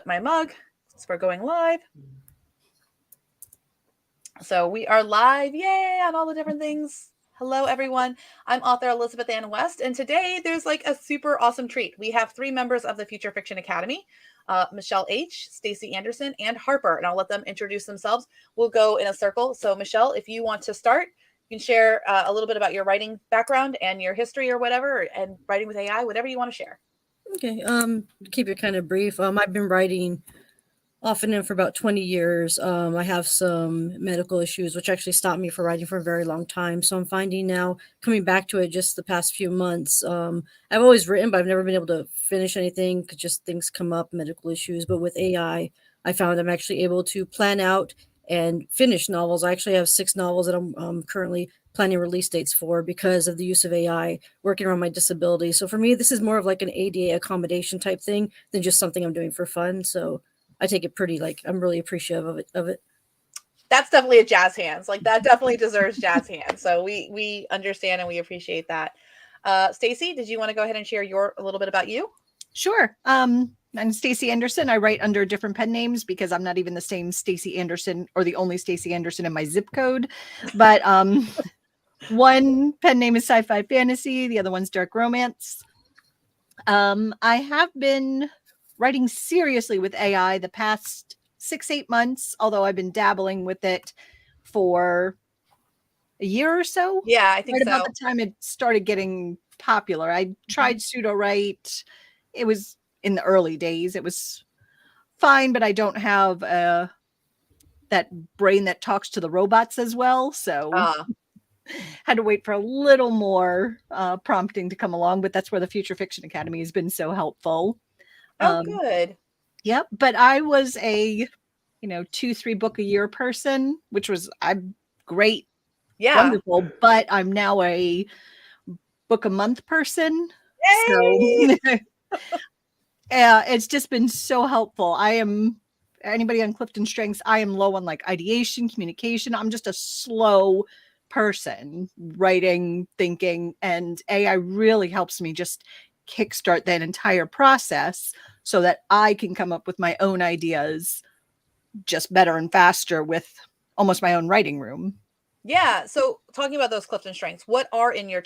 my mug since we're going live. So we are live, yay, on all the different things. Hello, everyone. I'm author Elizabeth Ann West, and today there's like a super awesome treat. We have three members of the Future Fiction Academy, Michelle H., Stacey Anderson, and Harper, and I'll let them introduce themselves. We'll go in a circle. So, Michelle, if you want to start, you can share a little bit about your writing background and your history or whatever, and writing with AI, whatever you want to share. Okay. Keep it kind of brief. I've been writing off and in for about 20 years. I have some medical issues, which actually stopped me from writing for a very long time. So I'm finding now, coming back to it just the past few months. I've always written, but I've never been able to finish anything because just things come up, medical issues. But with I found I'm actually able to plan out and finish novels. I actually have 6 novels that I'm currently planning release dates for because of the use of AI working around my disability. So for me, this is more of like an ADA accommodation type thing than just something I'm doing for fun. So I take it pretty I'm really appreciative of it. That's definitely a jazz hands. Like that definitely deserves jazz hands. So we understand and we appreciate that. Stacey, did you want to go ahead and share a little bit about you? Sure. I'm Stacey Anderson. I write under different pen names because I'm not even the same Stacey Anderson or the only Stacey Anderson in my zip code. But one pen name is sci-fi fantasy. The other one's dark romance. I have been writing seriously with AI the past 6-8 months, although I've been dabbling with it for a year or so. Yeah, I think right about the time it started getting popular. I tried pseudo write. It was in the early days. It was fine, but I don't have that brain that talks to the robots as well. So had to wait for a little more prompting to come along, but that's where the Future Fiction Academy has been so helpful. Good. Yep. But I was a, 2-3 book a year person, which was I'm great. Yeah. Wonderful. But I'm now a book a month person. Yay! So yeah, it's just been so helpful. Anybody on Clifton Strengths, I am low on like ideation, communication. I'm just a slow person writing, thinking, and AI really helps me just kickstart that entire process so that I can come up with my own ideas just better and faster with almost my own writing room. Yeah. So talking about those Clifton strengths, what are in your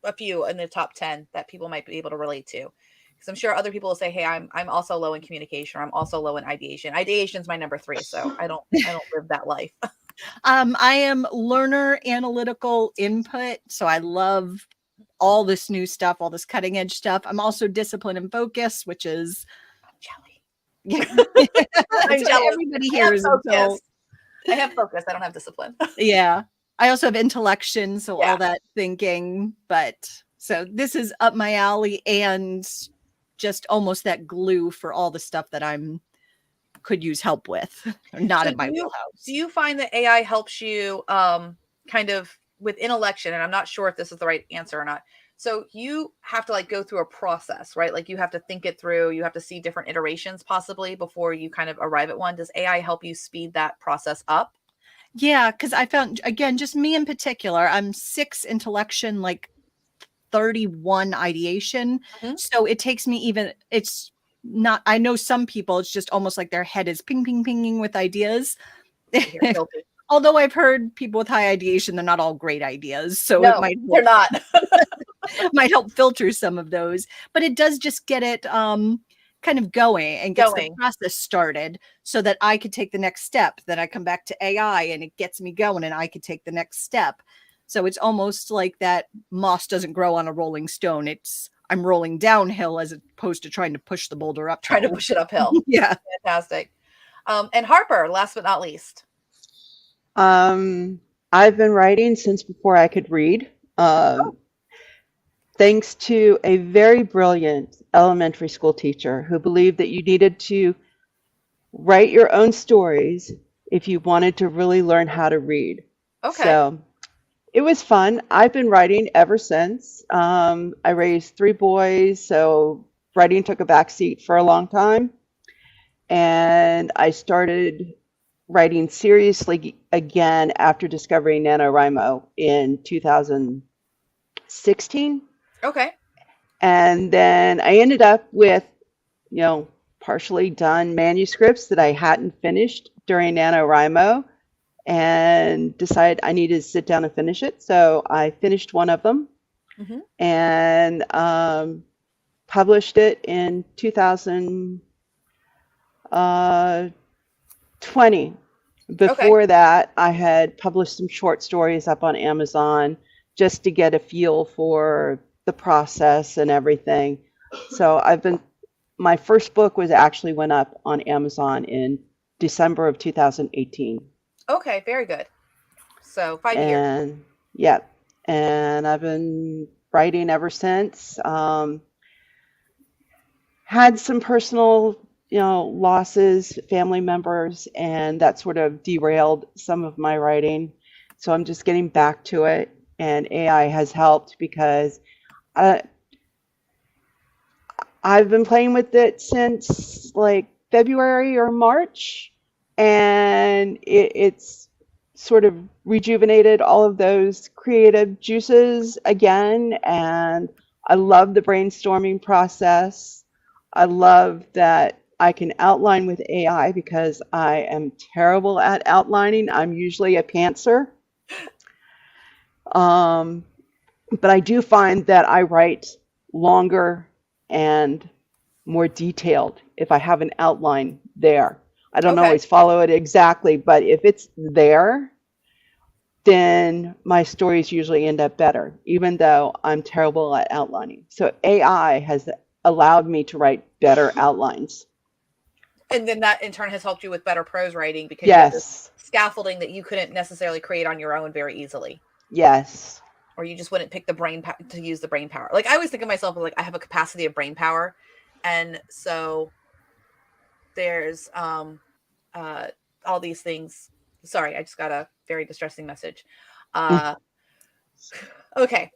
a few in the top 10 that people might be able to relate to? Because I'm sure other people will say, hey, I'm also low in communication, or I'm also low in ideation. Ideation is my number 3, so I don't live that life. I am learner analytical input, so I love all this new stuff, all this cutting edge stuff. I'm also discipline and focus, which is jelly. I'm jealous. Everybody here is focus. I have focus. I don't have discipline. Yeah. I also have intellection, so all that thinking. But so this is up my alley and just almost that glue for all the stuff that could use help with. Not in my wheelhouse. Do you find that AI helps you kind of with intellection? And I'm not sure if this is the right answer or not. So you have to like go through a process, right? Like you have to think it through. You have to see different iterations possibly before you kind of arrive at one. Does AI help you speed that process up? Yeah, because I found, again, just me in particular, I'm 6 intellection, like 31 ideation. So it takes me it's not, I know some people, it's just almost like their head is pinging with ideas. Although I've heard people with high ideation, they're not all great ideas. So no, they're not. might help filter some of those. But it does just get it kind of going and gets the process started so that I could take the next step. Then I come back to AI and it gets me going and I could take the next step. So it's almost like that moss doesn't grow on a rolling stone. I'm rolling downhill as opposed to trying to push the boulder up. Trying to push it uphill. Yeah. Fantastic. And Harper, last but not least. I've been writing since before I could read. Thanks to a very brilliant elementary school teacher who believed that you needed to write your own stories if you wanted to really learn how to read. Okay. So it was fun. I've been writing ever since. I raised 3 boys, so writing took a backseat for a long time. And I started writing seriously again after discovering NaNoWriMo in 2016. Okay. And then I ended up with, partially done manuscripts that I hadn't finished during NaNoWriMo and decided I needed to sit down and finish it. So I finished one of them Mhm. and published it in 2020. Before that, I had published some short stories up on Amazon just to get a feel for the process and everything. So my first book was actually went up on Amazon in December of 2018. Okay, very good. So 5 years. And yeah, and I've been writing ever since. Had some personal, losses, family members, and that sort of derailed some of my writing. So I'm just getting back to it, and AI has helped because I've been playing with it since like February or March, and it's sort of rejuvenated all of those creative juices again. And I love the brainstorming process. I love that I can outline with AI because I am terrible at outlining. I'm usually a pantser. But I do find that I write longer and more detailed if I have an outline there. I don't always follow it exactly, but if it's there, then my stories usually end up better, even though I'm terrible at outlining. So AI has allowed me to write better outlines. And then that in turn has helped you with better prose writing because Yes. you have this scaffolding that you couldn't necessarily create on your own very easily. Yes. Or you just wouldn't pick the brain to use the brain power. Like I always think of myself as like I have a capacity of brain power, and so there's all these things. Sorry, I just got a very distressing message. Okay,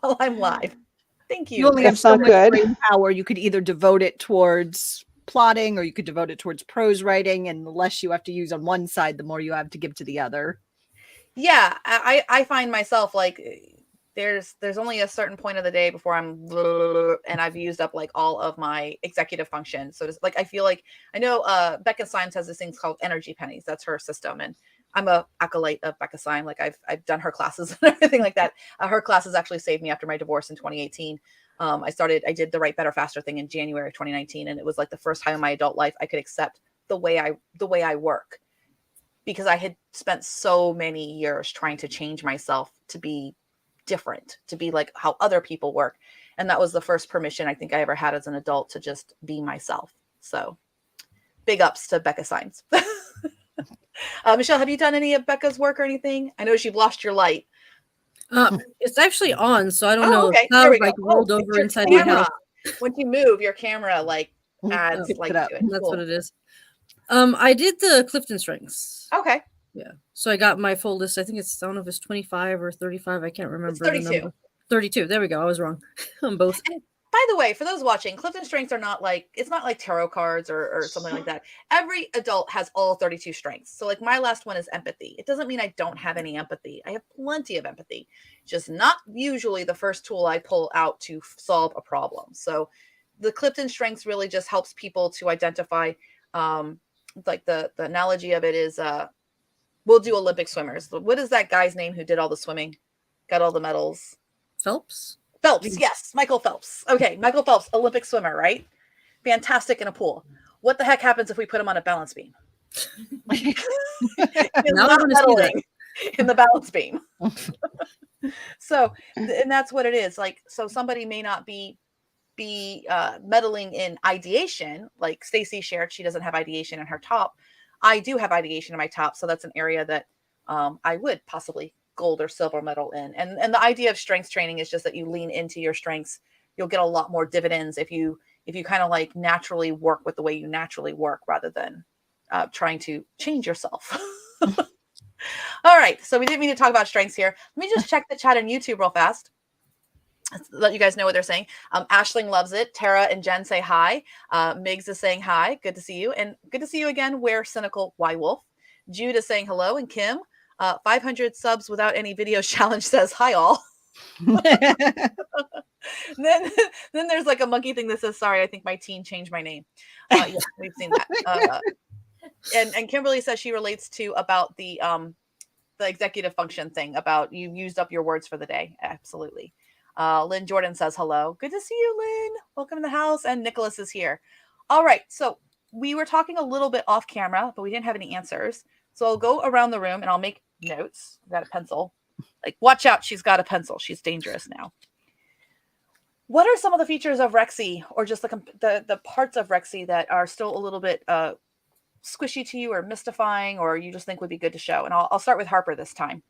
well I'm live. Thank you. You only have That's so not much good. brain power. You could either devote it towards plotting or you could devote it towards prose writing, and the less you have to use on one side, the more you have to give to the other. Yeah, I find myself like there's only a certain point of the day before I'm and I've used up like all of my executive function. So it's like I feel like I know Becca Symes has this thing called energy pennies. That's her system, and I'm a acolyte of Becca Symes. Like I've done her classes and everything like that. Her classes actually saved me after my divorce in 2018. I did the Write Better Faster thing in January of 2019, and it was like the first time in my adult life I could accept the way I work, because I had spent so many years trying to change myself to be different, to be like how other people work. And that was the first permission I think I ever had as an adult to just be myself. So big ups to Becca Symes. Michelle, have you done any of Becca's work or anything? I know you've lost your light. It's actually on, so I don't know. Okay. If that There we like go. rolled Oh, over your inside my camera. house. Once you move, your camera like adds Picks light it up. to it. That's Cool. what it is. I did the Clifton strings. Okay. Yeah. So I got my full list. I think I don't know if it's 25 or 35. I can't remember. It's 32. The number. 32. There we go. I was wrong on both. And by the way, for those watching, Clifton strengths are not like, it's not like tarot cards or something like that. Every adult has all 32 strengths. So like my last one is empathy. It doesn't mean I don't have any empathy. I have plenty of empathy, just not usually the first tool I pull out to solve a problem. So the Clifton strengths really just helps people to identify, like the analogy of it is, we'll do Olympic swimmers. What is that guy's name who did all the swimming, got all the medals? Phelps? Phelps, yes, Michael Phelps. Okay, Michael Phelps, Olympic swimmer, right? Fantastic in a pool. What the heck happens if we put him on a balance beam? He's Now not I'm gonna see that. medaling in the balance beam. So, and that's what it is. Like, so somebody may not be meddling in ideation, like Stacy shared. She doesn't have ideation in her top. I do have ideation in my top, so that's an area that I would possibly gold or silver medal in. And the idea of strength training is just that you lean into your strengths. You'll get a lot more dividends if you kind of like naturally work with the way you naturally work rather than trying to change yourself. All right, so we didn't mean to talk about strengths here. Let me just check the chat on YouTube real fast. Let you guys know what they're saying. Ashling loves it. Tara and Jen say hi. Migs is saying hi. Good to see you. And good to see you again, Where Cynical Y Wolf. Jude is saying hello. And Kim, 500 subs without any videos challenge says hi all. then then there's like a monkey thing that says, sorry, I think my teen changed my name. Yeah, we've seen that. And Kimberly says she relates to about the executive function thing about you used up your words for the day. Absolutely. Lynn Jordan says hello. Good to see you, Lynn. Welcome to the house. And Nicholas is here. All right. So we were talking a little bit off camera, but we didn't have any answers. So I'll go around the room and I'll make notes. I've got a pencil. Like, watch out. She's got a pencil. She's dangerous now. What are some of the features of Rexy, or just the parts of Rexy that are still a little bit squishy to you or mystifying, or you just think would be good to show? And I'll start with Harper this time.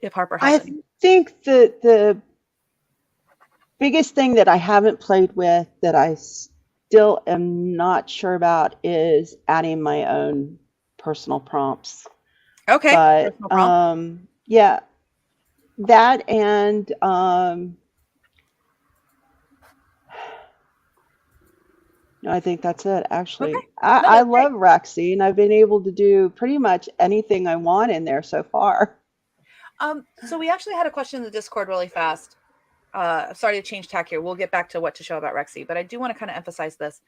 If Harper has I any. think the biggest thing that I haven't played with that I still am not sure about is adding my own personal prompts. Okay. But Personal prompt. yeah, that and no, I think that's it, actually. Okay. No, I that's great. love Rexy, and I've been able to do pretty much anything I want in there so far. So we actually had a question in the Discord really fast. Sorry to change tack here. We'll get back to what to show about Rexy, but I do want to kind of emphasize this.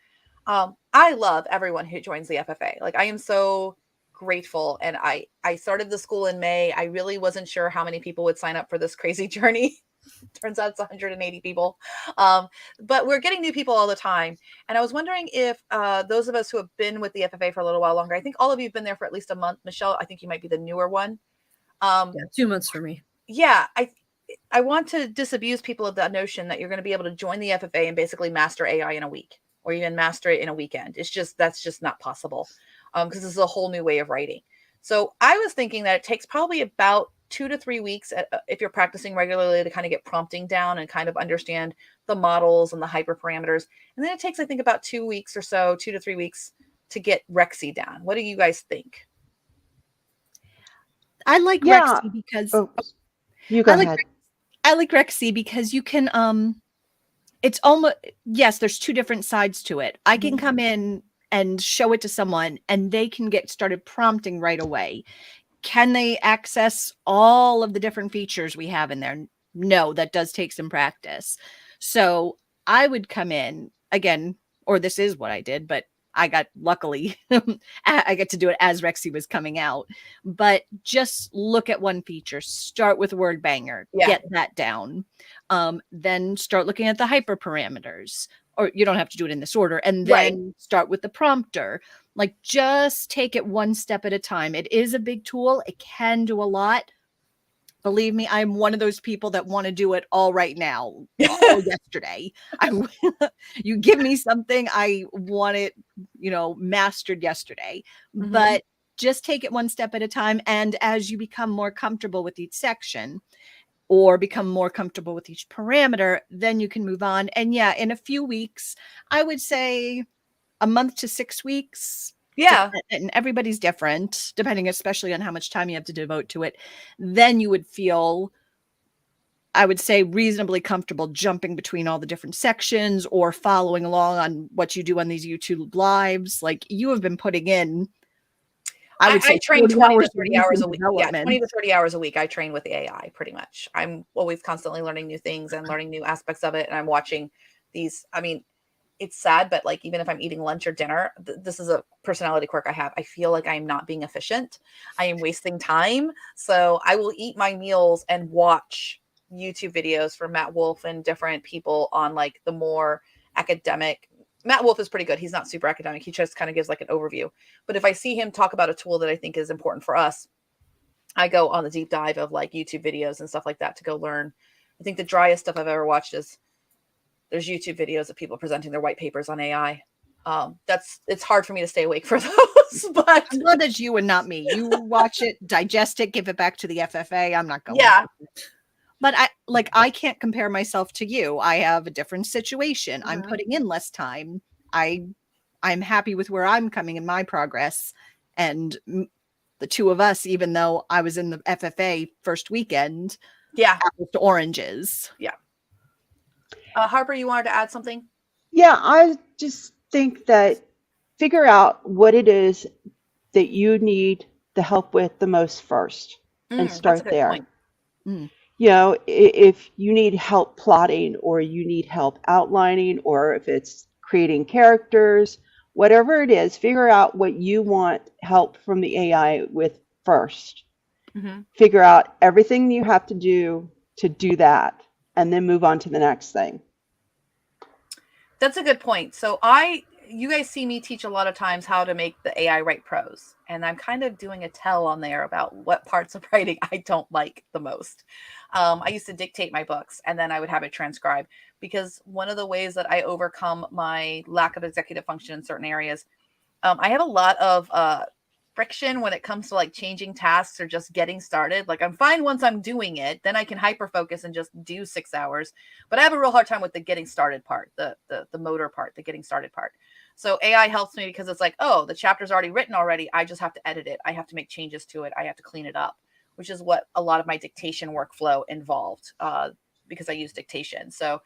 I love everyone who joins the FFA. Like, I am so grateful. And I started the school in May. I really wasn't sure how many people would sign up for this crazy journey. Turns out it's 180 people. But we're getting new people all the time. And I was wondering if those of us who have been with the FFA for a little while longer, I think all of you have been there for at least a month. Michelle, I think you might be the newer one. Yeah, 2 months for me. Yeah, I want to disabuse people of that notion that you're going to be able to join the FFA and basically master AI in a week, or even master it in a weekend. That's just not possible, because this is a whole new way of writing. So I was thinking that it takes probably about 2 to 3 weeks if you're practicing regularly to kind of get prompting down and kind of understand the models and the hyperparameters. And then it takes, I think, about 2 weeks or so, 2 to 3 weeks to get Rexy down. What do you guys think? I like Yeah. Rexy because Oh, you go ahead. I like Rexy because you can it's almost, yes, there's two different sides to it. I can come in and show it to someone and they can get started prompting right away. Can they access all of the different features we have in there? No, that does take some practice. So I would come in again, or this is what I did, but I got, luckily, I get to do it as Rexy was coming out. But just look at one feature. Start with word banger. Yeah. Get that down. Then start looking at the hyperparameters. Or you don't have to do it in this order. And then start with the prompter. Like, just take it one step at a time. It is a big tool. It can do a lot. Believe me, I'm one of those people that want to do it all right now, all yesterday. You give me something, I want it, mastered yesterday. But just take it one step at a time. And as you become more comfortable with each section or become more comfortable with each parameter, then you can move on. And yeah, in a few weeks, I would say a month to 6 weeks. Yeah. And everybody's different, depending especially on how much time you have to devote to it. Then you would feel, I would say, reasonably comfortable jumping between all the different sections or following along on what you do on these YouTube lives. Like, you have been putting in, I would say, train 20 to 30 hours a week. Yeah, development. 20 to 30 hours a week. I train with the AI pretty much. I'm always constantly learning new things and learning new aspects of it. And I'm watching these. I mean, it's sad, but like, even if I'm eating lunch or dinner, this is a personality quirk I have. I feel like I'm not being efficient. I am wasting time. So I will eat my meals and watch YouTube videos from Matt Wolf and different people on like the more academic. Matt Wolf is pretty good. He's not super academic. He just kind of gives like an overview. But if I see him talk about a tool that I think is important for us, I go on the deep dive of like YouTube videos and stuff like that to go learn. I think the driest stuff I've ever watched is there's YouTube videos of people presenting their white papers on AI. It's hard for me to stay awake for those, but I'm glad that's you and not me. You watch it, digest it, give it back to the FFA. I'm not going. Yeah. But I can't compare myself to you. I have a different situation. I'm putting in less time. I'm happy with where I'm coming in my progress. And the two of us, even though I was in the FFA first weekend, apples to oranges. Yeah. Harper, you wanted to add something? Yeah, I just think that figure out what it is that you need the help with the most first and start there. You know, if you need help plotting or you need help outlining, or if it's creating characters, whatever it is, figure out what you want help from the AI with first. Hmm. Figure out everything you have to do that, and then move on to the next thing. That's a good point. So you guys see me teach a lot of times how to make the AI write prose. And I'm kind of doing a tell on there about what parts of writing I don't like the most. I used to dictate my books and then I would have it transcribed, because one of the ways that I overcome my lack of executive function in certain areas, I have a lot of friction when it comes to like changing tasks or just getting started. Like, I'm fine once I'm doing it, then I can hyper focus and just do 6 hours. But I have a real hard time with the getting started part, the motor part, the getting started part. So AI helps me because it's like, oh, the chapter's already written already. I just have to edit it. I have to make changes to it. I have to clean it up, which is what a lot of my dictation workflow involved, because I use dictation. So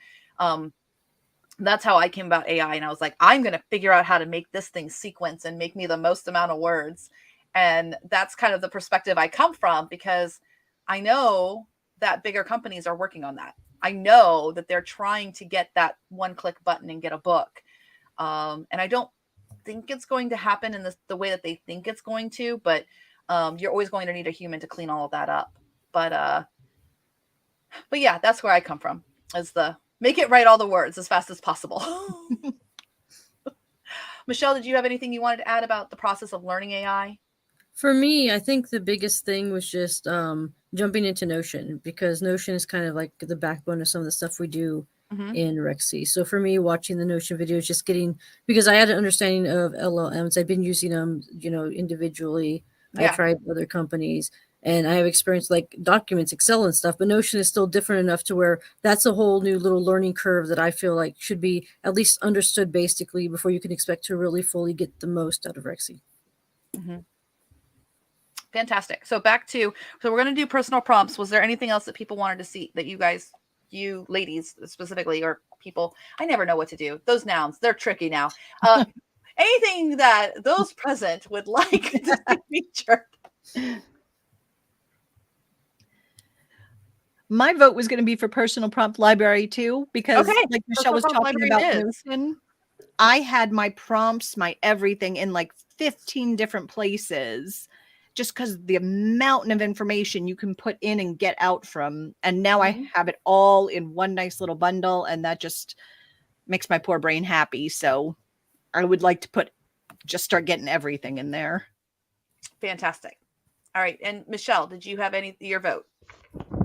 that's how I came about AI. And I was like, I'm going to figure out how to make this thing sequence and make me the most amount of words. And that's kind of the perspective I come from, because I know that bigger companies are working on that. I know that they're trying to get that one click button and get a book. And I don't think it's going to happen in the way that they think it's going to, but you're always going to need a human to clean all of that up. But yeah, that's where I come from, is the make it write all the words as fast as possible. Michelle, did you have anything you wanted to add about the process of learning AI? For me, I think the biggest thing was just jumping into Notion, because Notion is kind of like the backbone of some of the stuff we do in Rexy. So for me, watching the Notion videos, just getting, because I had an understanding of LLMs. I've been using them, individually. Yeah. I tried other companies, and I have experience like documents, Excel and stuff, but Notion is still different enough to where that's a whole new little learning curve that I feel like should be at least understood basically before you can expect to really fully get the most out of Rexy. Mm-hmm. Fantastic. So we're going to do personal prompts. Was there anything else that people wanted to see that you ladies specifically, or people, I never know what to do. Those nouns, they're tricky now. Anything that those present would like to see featured? My vote was going to be for personal prompt library too, because Okay. like Michelle was talking about Notion, I had my prompts, my everything in like 15 different places, just because the amount of information you can put in and get out from. And now I have it all in one nice little bundle, and that just makes my poor brain happy. So I would like to just start getting everything in there. Fantastic. All right. And Michelle, did you have your vote?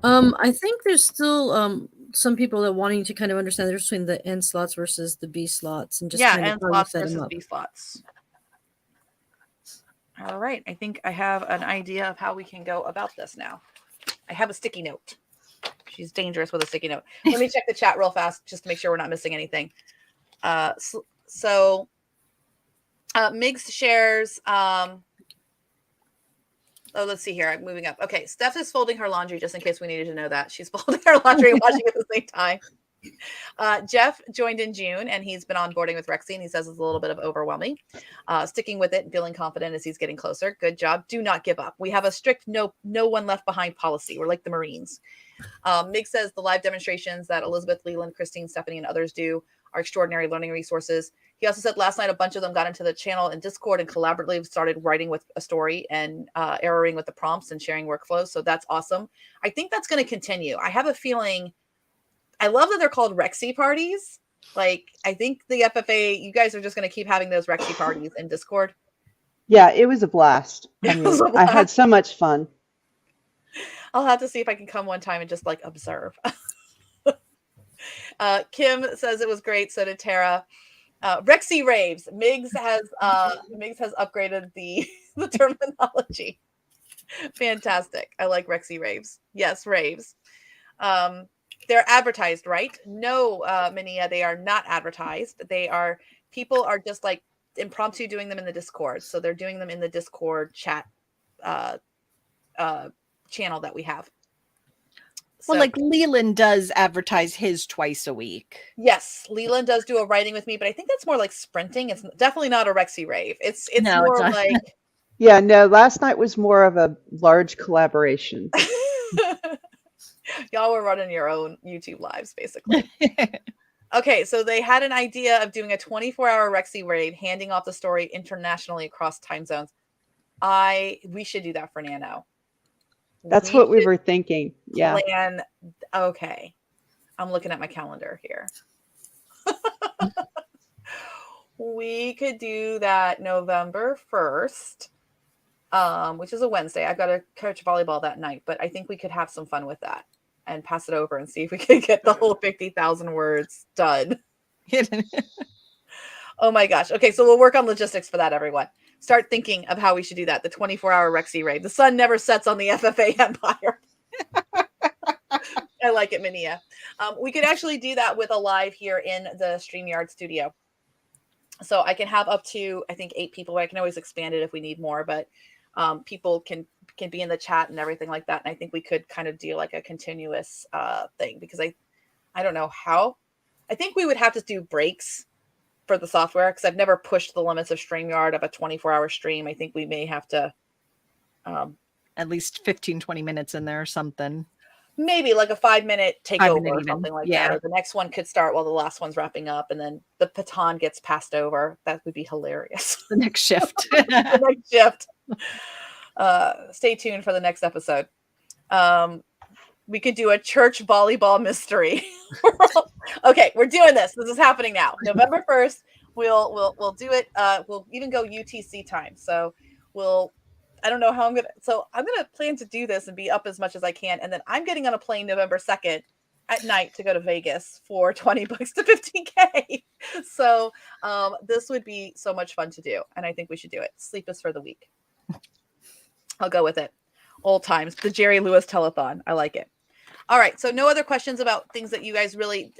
I think there's still some people that wanting to kind of understand the difference between the N slots versus the B slots, and just kind of N how you slots set versus them up. B slots. All right. I think I have an idea of how we can go about this now. I have a sticky note. She's dangerous with a sticky note. Let me check the chat real fast just to make sure we're not missing anything. So Migs shares. Let's see here. I'm moving up. Okay. Steph is folding her laundry, just in case we needed to know that. She's folding her laundry and washing at the same time. Jeff joined in June, and he's been onboarding with Rexy, and he says it's a little bit of overwhelming. Sticking with it and feeling confident as he's getting closer. Good job. Do not give up. We have a strict no one left behind policy. We're like the Marines. Mig says the live demonstrations that Elizabeth, Leland, Christine, Stephanie, and others do are extraordinary learning resources. He also said last night a bunch of them got into the channel in Discord and collaboratively started writing with a story and erroring with the prompts and sharing workflows. So that's awesome. I think that's going to continue. I have a feeling. I love that they're called Rexy parties. Like, I think the FFA, you guys are just going to keep having those Rexy parties in Discord. Yeah, it was a blast. I had so much fun. I'll have to see if I can come one time and just like observe. Kim says it was great. So did Tara. Rexy raves. Migs has upgraded the terminology. Fantastic. I like Rexy raves. Yes, raves. They're advertised, right? No, Minia, they are not advertised. People are just like impromptu doing them in the Discord. So they're doing them in the Discord chat channel that we have. Well, like Leland does advertise his twice a week. Yes, Leland does do a writing with me, but I think that's more like sprinting. It's definitely not a Rexy rave. It's more like. Yeah, no, last night was more of a large collaboration. Y'all were running your own YouTube lives, basically. Okay, so they had an idea of doing a 24-hour Rexy raid, handing off the story internationally across time zones. We should do that for Nano. That's what we were thinking. Yeah. Plan. Okay. I'm looking at my calendar here. We could do that November 1st, which is a Wednesday. I've got to coach volleyball that night, but I think we could have some fun with that and pass it over and see if we can get the whole 50,000 words done. Oh my gosh. Okay, so we'll work on logistics for that, everyone. Start thinking of how we should do that. The 24-hour Rexy raid. The sun never sets on the FFA Empire. I like it, Minia. We could actually do that with a live here in the StreamYard studio. So I can have up to, I think, 8 people. I can always expand it if we need more, but people can be in the chat and everything like that. And I think we could kind of do like a continuous thing, because I don't know how. I think we would have to do breaks for the software, because I've never pushed the limits of StreamYard of a 24-hour stream. I think we may have to at least 15, 20 minutes in there or something. Maybe like a 5-minute takeover or something like that. Or the next one could start while the last one's wrapping up, and then the baton gets passed over. That would be hilarious. The next shift. The next shift. Stay tuned for the next episode. We could do a church volleyball mystery. Okay, we're doing this. This is happening now. November 1st, we'll do it. We'll even go UTC time. So I don't know how I'm gonna plan to do this and be up as much as I can, and then I'm getting on a plane November 2nd at night to go to Vegas for $20 to $15K. So this would be so much fun to do, and I think we should do it. Sleep is for the weak. I'll go with it. Old times, the Jerry Lewis telethon. I like it. All right, so no other questions about things that you guys really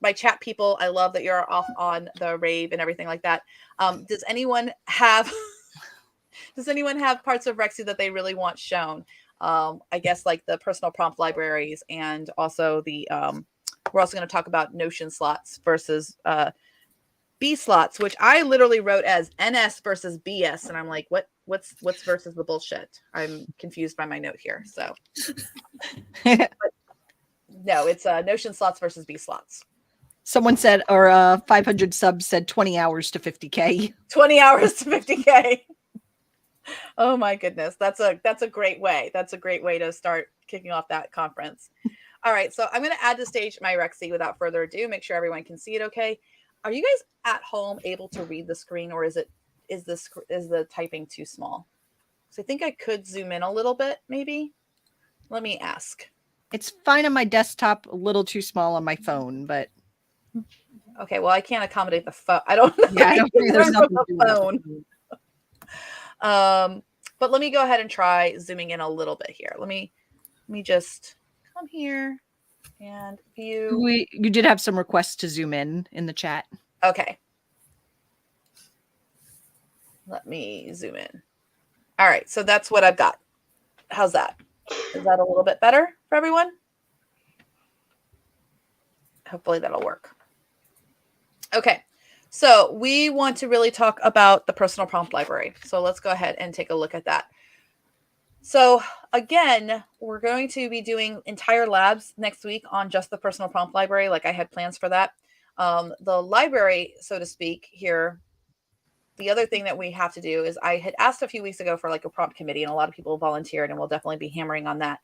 my chat people, I love that you're off on the rave and everything like that. Does anyone have parts of Rexy that they really want shown? I guess like the personal prompt libraries, and also the we're also going to talk about Notion slots versus B slots, which I literally wrote as NS versus BS, and I'm like, what's versus the bullshit? I'm confused by my note here. So but no, it's Notion slots versus B slots. Someone said, or 500 subs said 20 hours to 50K. 20 hours to 50K. Oh my goodness. That's a great way. That's a great way to start kicking off that conference. All right. So I'm going to add to stage my Rexy without further ado. Make sure everyone can see it okay. Are you guys at home able to read the screen, or is the typing too small? So I think I could zoom in a little bit, maybe. Let me ask. It's fine on my desktop, a little too small on my phone, but okay. Well, I can't accommodate the phone. I don't know. Yeah, I don't think there's nothing to do with the phone. But let me go ahead and try zooming in a little bit here. Let me just come here and view. You did have some requests to zoom in the chat. Okay. Let me zoom in. All right. So that's what I've got. How's that? Is that a little bit better for everyone? Hopefully that'll work. Okay. So we want to really talk about the personal prompt library. So let's go ahead and take a look at that. So again, we're going to be doing entire labs next week on just the personal prompt library. Like I had plans for that. The library, so to speak, here, the other thing that we have to do is I had asked a few weeks ago for like a prompt committee, and a lot of people volunteered, and we'll definitely be hammering on that.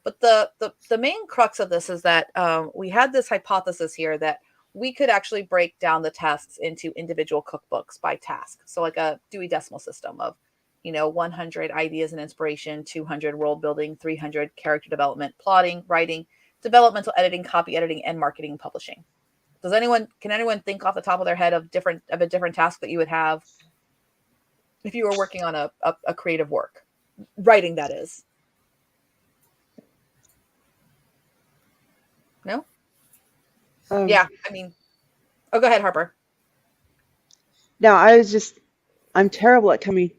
But the main crux of this is that we had this hypothesis here that we could actually break down the tasks into individual cookbooks by task. So like a Dewey Decimal System of, 100 ideas and inspiration, 200 world building, 300 character development, plotting, writing, developmental editing, copy editing, and marketing and publishing. Can anyone think off the top of their head of a different task that you would have if you were working on a creative work? Writing, that is. No? Yeah, go ahead, Harper. No, I'm terrible at coming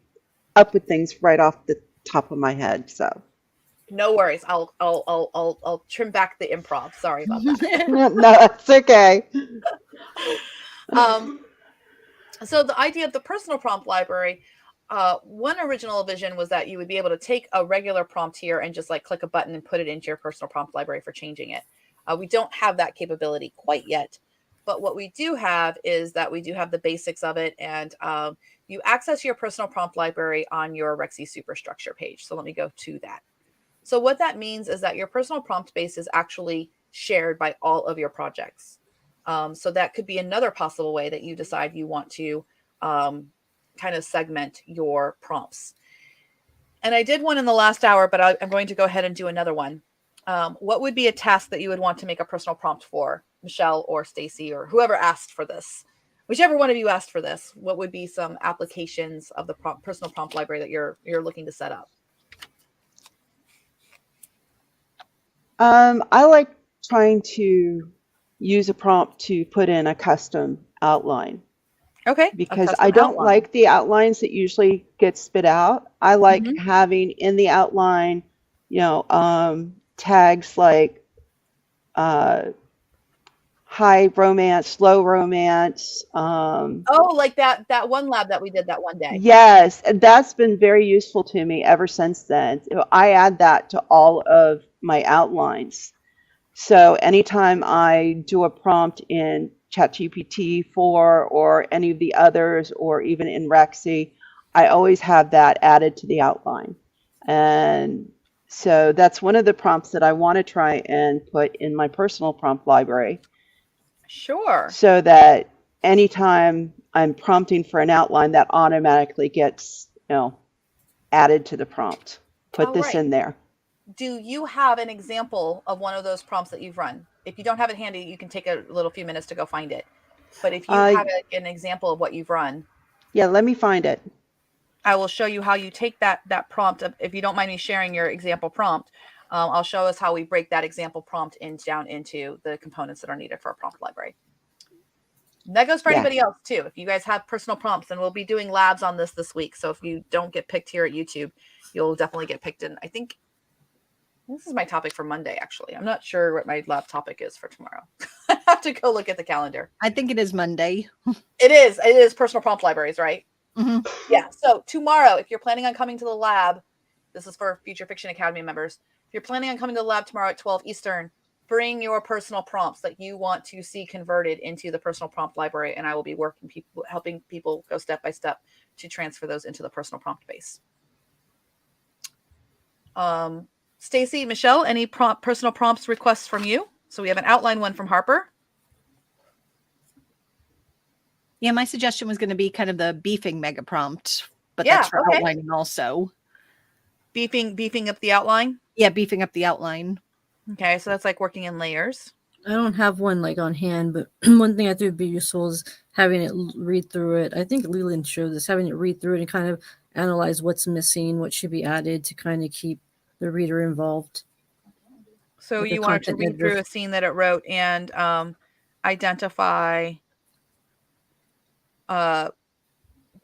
up with things right off the top of my head. So no worries. I'll trim back the improv. Sorry about that. No, it's okay. So the idea of the personal prompt library, one original vision was that you would be able to take a regular prompt here and just like click a button and put it into your personal prompt library for changing it. We don't have that capability quite yet, but what we do have is that we do have the basics of it, and you access your personal prompt library on your Rexy superstructure page. So let me go to that. So what that means is that your personal prompt base is actually shared by all of your projects. So that could be another possible way that you decide you want to kind of segment your prompts. And I did one in the last hour, but I'm going to go ahead and do another one. What would be a task that you would want to make a personal prompt for, Michelle or Stacy or whoever asked for this? Whichever one of you asked for this, what would be some applications of the personal prompt library that you're looking to set up? I like trying to use a prompt to put in a custom outline. Okay. Because I don't like the outlines that usually get spit out. I like having in the outline, tags like high romance, low romance. Like that one lab that we did that one day. Yes, and that's been very useful to me ever since then. I add that to all of my outlines. So anytime I do a prompt in ChatGPT 4 or any of the others, or even in Rexy, I always have that added to the outline. And so that's one of the prompts that I want to try and put in my personal prompt library. Sure. So that anytime I'm prompting for an outline, that automatically gets, added to the prompt. Put this in there. Do you have an example of one of those prompts that you've run? If you don't have it handy, you can take a little few minutes to go find it. But if you have an example of what you've run. Yeah, let me find it. I will show you how you take that prompt. If you don't mind me sharing your example prompt, I'll show us how we break that example prompt down into the components that are needed for a prompt library. And that goes for anybody else too. If you guys have personal prompts, and we'll be doing labs on this week. So if you don't get picked here at YouTube, you'll definitely get picked in. I think this is my topic for Monday, actually. I'm not sure what my lab topic is for tomorrow. I have to go look at the calendar. I think it is Monday. It is personal prompt libraries, right? Mm-hmm. Yeah. So tomorrow, if you're planning on coming to the lab, this is for Future Fiction Academy members. If you're planning on coming to the lab tomorrow at 12 Eastern, bring your personal prompts that you want to see converted into the personal prompt library, and I will be helping people go step by step to transfer those into the personal prompt base. Stacy, Michelle, any personal prompts requests from you? So we have an outline one from Harper. Yeah, my suggestion was going to be kind of the beefing mega prompt, but that's for outlining also. Beefing up the outline? Yeah, beefing up the outline. Okay, so that's like working in layers. I don't have one like on hand, but one thing I think would be useful is having it read through it. I think Leland showed this, having it read through it and kind of analyze what's missing, what should be added to kind of keep the reader involved. So you wanted to read through a scene that it wrote and identify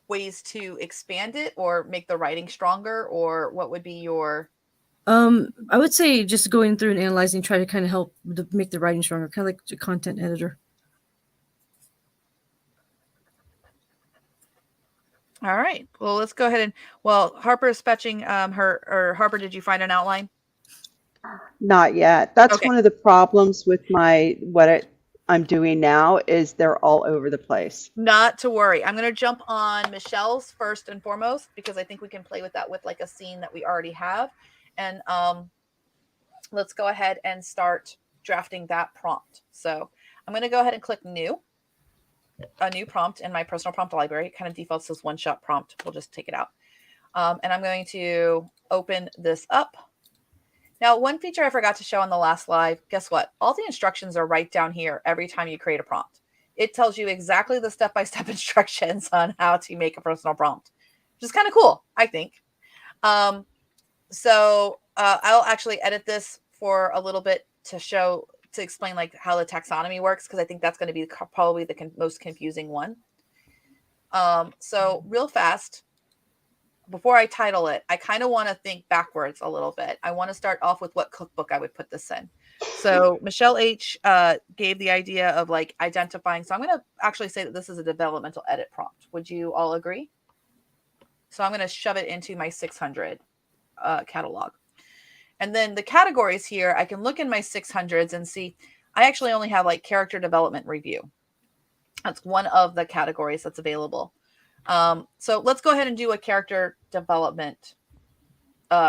ways to expand it or make the writing stronger, or what would be your... I would say just going through and analyzing, try to kind of help make the writing stronger, kind of like a content editor. All right. Well, let's go ahead and, Harper is fetching Harper, did you find an outline? Not yet. That's one of the problems with I'm doing now is they're all over the place. Not to worry. I'm going to jump on Michelle's first and foremost, because I think we can play with that with like a scene that we already have. And let's go ahead and start drafting that prompt. So I'm going to go ahead and click a new prompt in my personal prompt library. It kind of defaults as one-shot prompt. We'll just take it out. And I'm going to open this up. Now, one feature I forgot to show on the last live, guess what? All the instructions are right down here every time you create a prompt. It tells you exactly the step-by-step instructions on how to make a personal prompt, which is kind of cool, I think. So I'll actually edit this for a little bit to explain like how the taxonomy works, because I think that's going to be probably the most confusing one. So real fast, before I title it, I kind of want to think backwards a little bit. I want to start off with what cookbook I would put this in. So Michelle H gave the idea of like identifying. So I'm going to actually say that this is a developmental edit prompt. Would you all agree? So I'm going to shove it into my 600 catalog. And then the categories here, I can look in my 600s and see I actually only have like character development review. That's one of the categories that's available. So let's go ahead and do a character development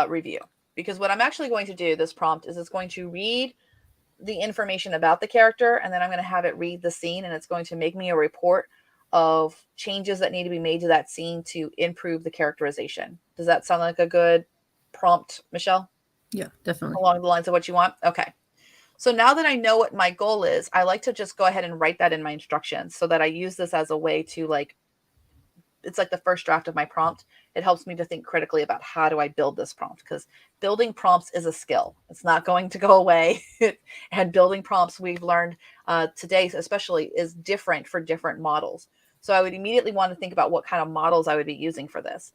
review, because what I'm actually going to do, this prompt, is it's going to read the information about the character, and then I'm going to have it read the scene, and it's going to make me a report of changes that need to be made to that scene to improve the characterization. Does that sound like a good prompt, Michelle? Yeah, definitely. Along the lines of what you want? Okay. So now that I know what my goal is, I like to just go ahead and write that in my instructions so that I use this as a way to, like, it's like the first draft of my prompt. It helps me to think critically about how do I build this prompt, because building prompts is a skill. It's not going to go away. And building prompts, we've learned today especially, is different for different models. So I would immediately want to think about what kind of models I would be using for this.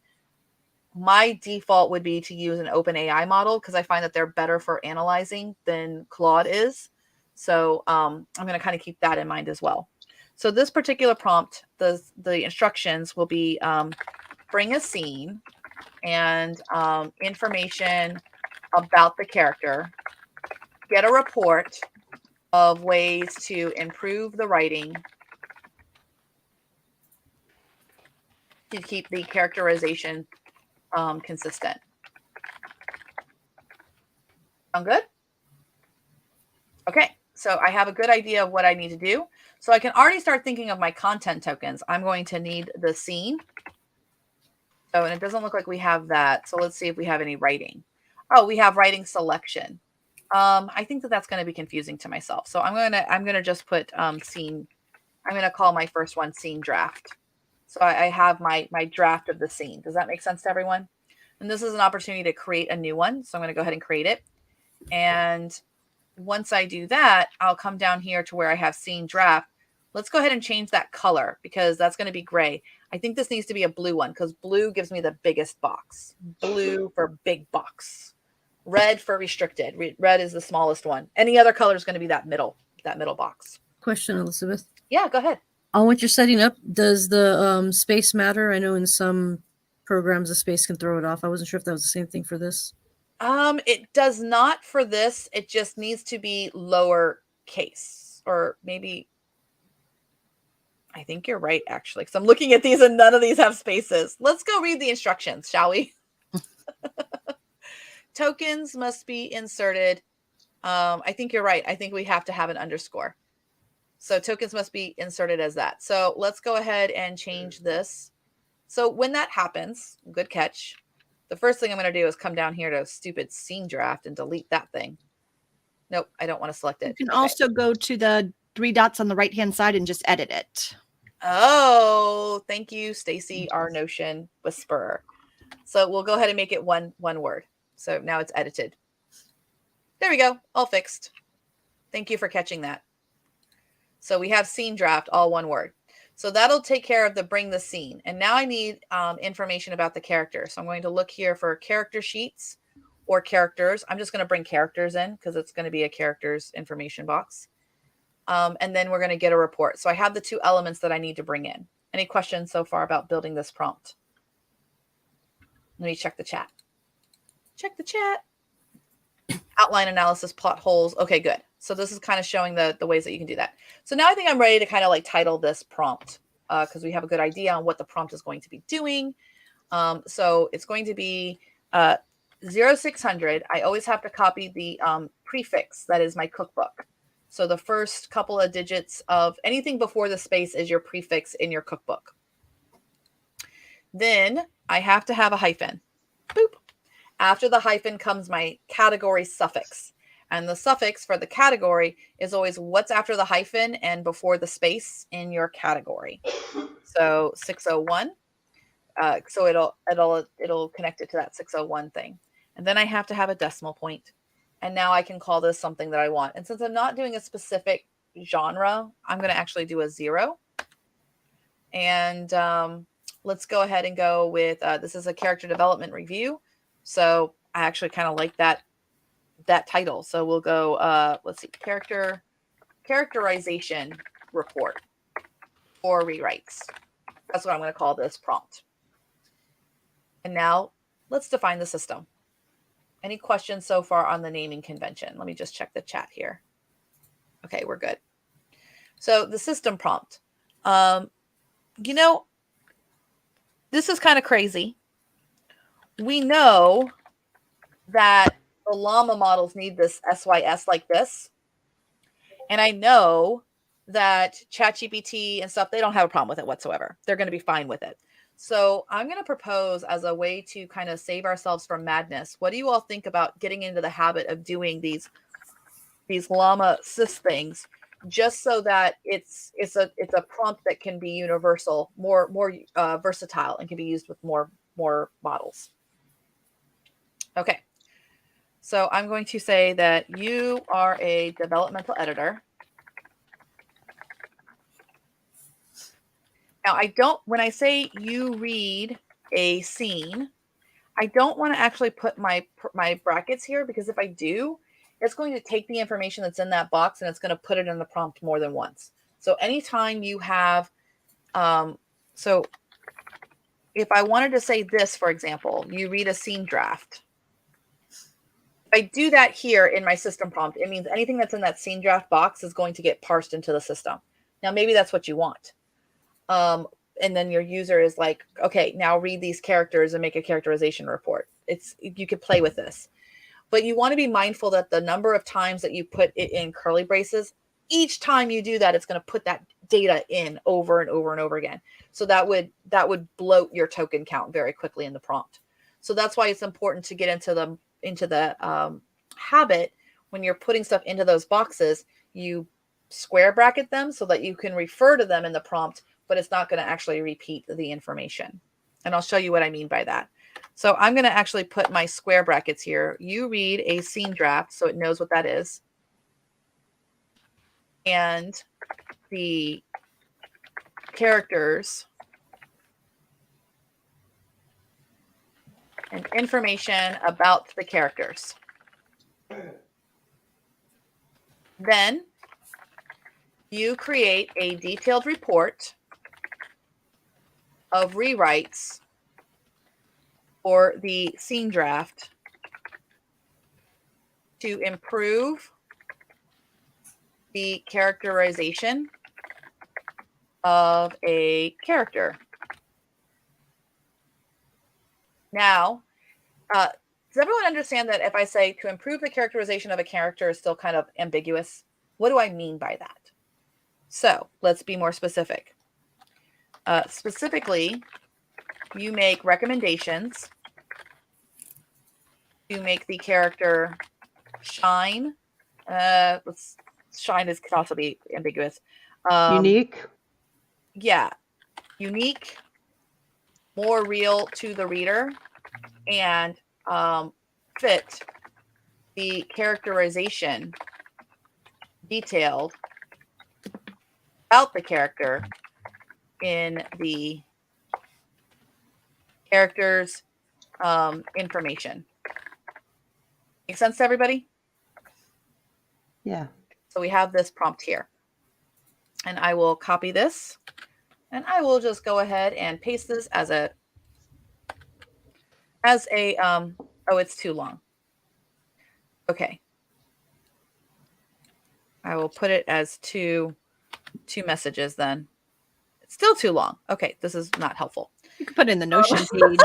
My default would be to use an OpenAI model because I find that they're better for analyzing than Claude is. So I'm going to kind of keep that in mind as well. So this particular prompt, the instructions will be bring a scene and information about the character, get a report of ways to improve the writing to keep the characterization consistent. Sound good? Okay, so I have a good idea of what I need to do. So I can already start thinking of my content tokens. I'm going to need the scene. So, and it doesn't look like we have that. So let's see if we have any writing. Oh, we have writing selection. I think that that's going to be confusing to myself. So I'm going to just put scene. I'm going to call my first one scene draft. So I have my draft of the scene. Does that make sense to everyone? And this is an opportunity to create a new one. So I'm going to go ahead and create it. And once I do that, I'll come down here to where I have scene draft. Let's go ahead and change that color because that's going to be gray. I think this needs to be a blue one because blue gives me the biggest box. Blue for big box. Red for restricted. Red is the smallest one. Any other color is going to be that middle box. Question, Elizabeth. Yeah, go ahead. On what you're setting up, does the space matter? I know in some programs the space can throw it off. I wasn't sure if that was the same thing for this. It does not for this. It just needs to be lower case, or maybe. I think you're right, actually, because I'm looking at these and none of these have spaces. Let's go read the instructions, shall we? Tokens must be inserted. I think you're right. I think we have to have an underscore. So tokens must be inserted as that. So let's go ahead and change this. So when that happens, good catch. The first thing I'm going to do is come down here to stupid scene draft and delete that thing. Nope, I don't want to select it. You can also go to the 3 dots on the right-hand side and just edit it. Oh, thank you, Stacy, our Notion whisperer. So we'll go ahead and make it one word. So now it's edited. There we go, all fixed. Thank you for catching that. So we have scene draft, all one word. So that'll take care of the bring the scene. And now I need information about the character. So I'm going to look here for character sheets or characters. I'm just going to bring characters in because it's going to be a characters information box. And then we're going to get a report. So I have the 2 elements that I need to bring in. Any questions so far about building this prompt? Let me check the chat. Check the chat. Outline analysis, plot holes. Okay, good. So this is kind of showing the ways that you can do that. So now I think I'm ready to kind of like title this prompt because we have a good idea on what the prompt is going to be doing. So it's going to be 0600. I always have to copy the prefix that is my cookbook. So the first couple of digits of anything before the space is your prefix in your cookbook. Then I have to have a hyphen. Boop. After the hyphen comes my category suffix. And the suffix for the category is always what's after the hyphen and before the space in your category. So 601. So it'll connect it to that 601 thing. And then I have to have a decimal point. And now I can call this something that I want. And since I'm not doing a specific genre, I'm going to actually do a 0. And let's go ahead and go with, this is a character development review. So I actually kind of like that title. So we'll go, let's see, characterization report or rewrites. That's what I'm going to call this prompt. And now let's define the system. Any questions so far on the naming convention? Let me just check the chat here. Okay, we're good. So the system prompt. You know, this is kind of crazy. We know that the llama models need this SYS like this. And I know that ChatGPT and stuff, they don't have a problem with it whatsoever. They're going to be fine with it. So I'm going to propose as a way to kind of save ourselves from madness. What do you all think about getting into the habit of doing these llama sys things, just so that it's a prompt that can be universal, more versatile, and can be used with more models. Okay. So I'm going to say that you are a developmental editor. Now, when I say you read a scene, I don't want to actually put my brackets here, because if I do, it's going to take the information that's in that box and it's going to put it in the prompt more than once. So anytime you have, so if I wanted to say this, for example, you read a scene draft. If I do that here in my system prompt, it means anything that's in that scene draft box is going to get parsed into the system. Now, maybe that's what you want. And then your user is like, okay, now read these characters and make a characterization report. You could play with this, but you want to be mindful that the number of times that you put it in curly braces, each time you do that, it's going to put that data in over and over and over again. So that would bloat your token count very quickly in the prompt. So that's why it's important to get into the habit when you're putting stuff into those boxes, you square bracket them so that you can refer to them in the prompt, but it's not going to actually repeat the information. And I'll show you what I mean by that. So I'm going to actually put my square brackets here. You read a scene draft, so it knows what that is. And the characters and information about the characters. Then you create a detailed report of rewrites for the scene draft to improve the characterization of a character. Now, does everyone understand that if I say to improve the characterization of a character is still kind of ambiguous? What do I mean by that? So let's be more specific. Specifically, you make recommendations to make the character shine. Shine could also be ambiguous. Unique. Yeah. Unique, more real to the reader, and fit the characterization detailed about the character in the character's information. Make sense to everybody? Yeah. So we have this prompt here. And I will copy this. And I will just go ahead and paste this as a oh, it's too long. Okay. I will put it as two messages then. It's still too long. Okay, this is not helpful. You could put in the Notion page.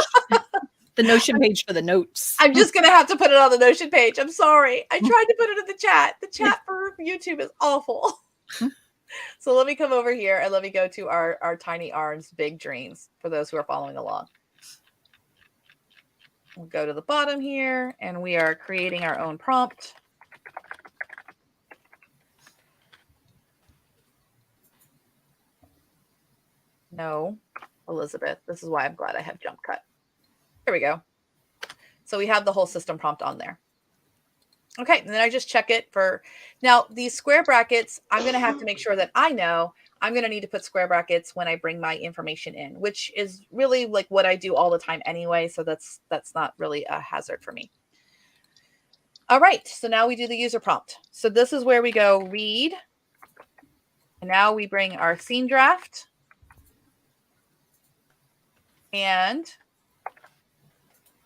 The Notion page for the notes. I'm just going to have to put it on the Notion page. I'm sorry. I tried to put it in the chat. The chat for YouTube is awful. So let me come over here and let me go to our Tiny Arms Big Dreams for those who are following along. We'll go to the bottom here and we are creating our own prompt. No, Elizabeth, this is why I'm glad I have jump cut. There we go. So we have the whole system prompt on there. Okay, and then I just check it for, now these square brackets, I'm going to have to make sure that I know I'm going to need to put square brackets when I bring my information in, which is really like what I do all the time anyway. So that's not really a hazard for me. All right, so now we do the user prompt. So this is where we go read. And now we bring our scene draft. And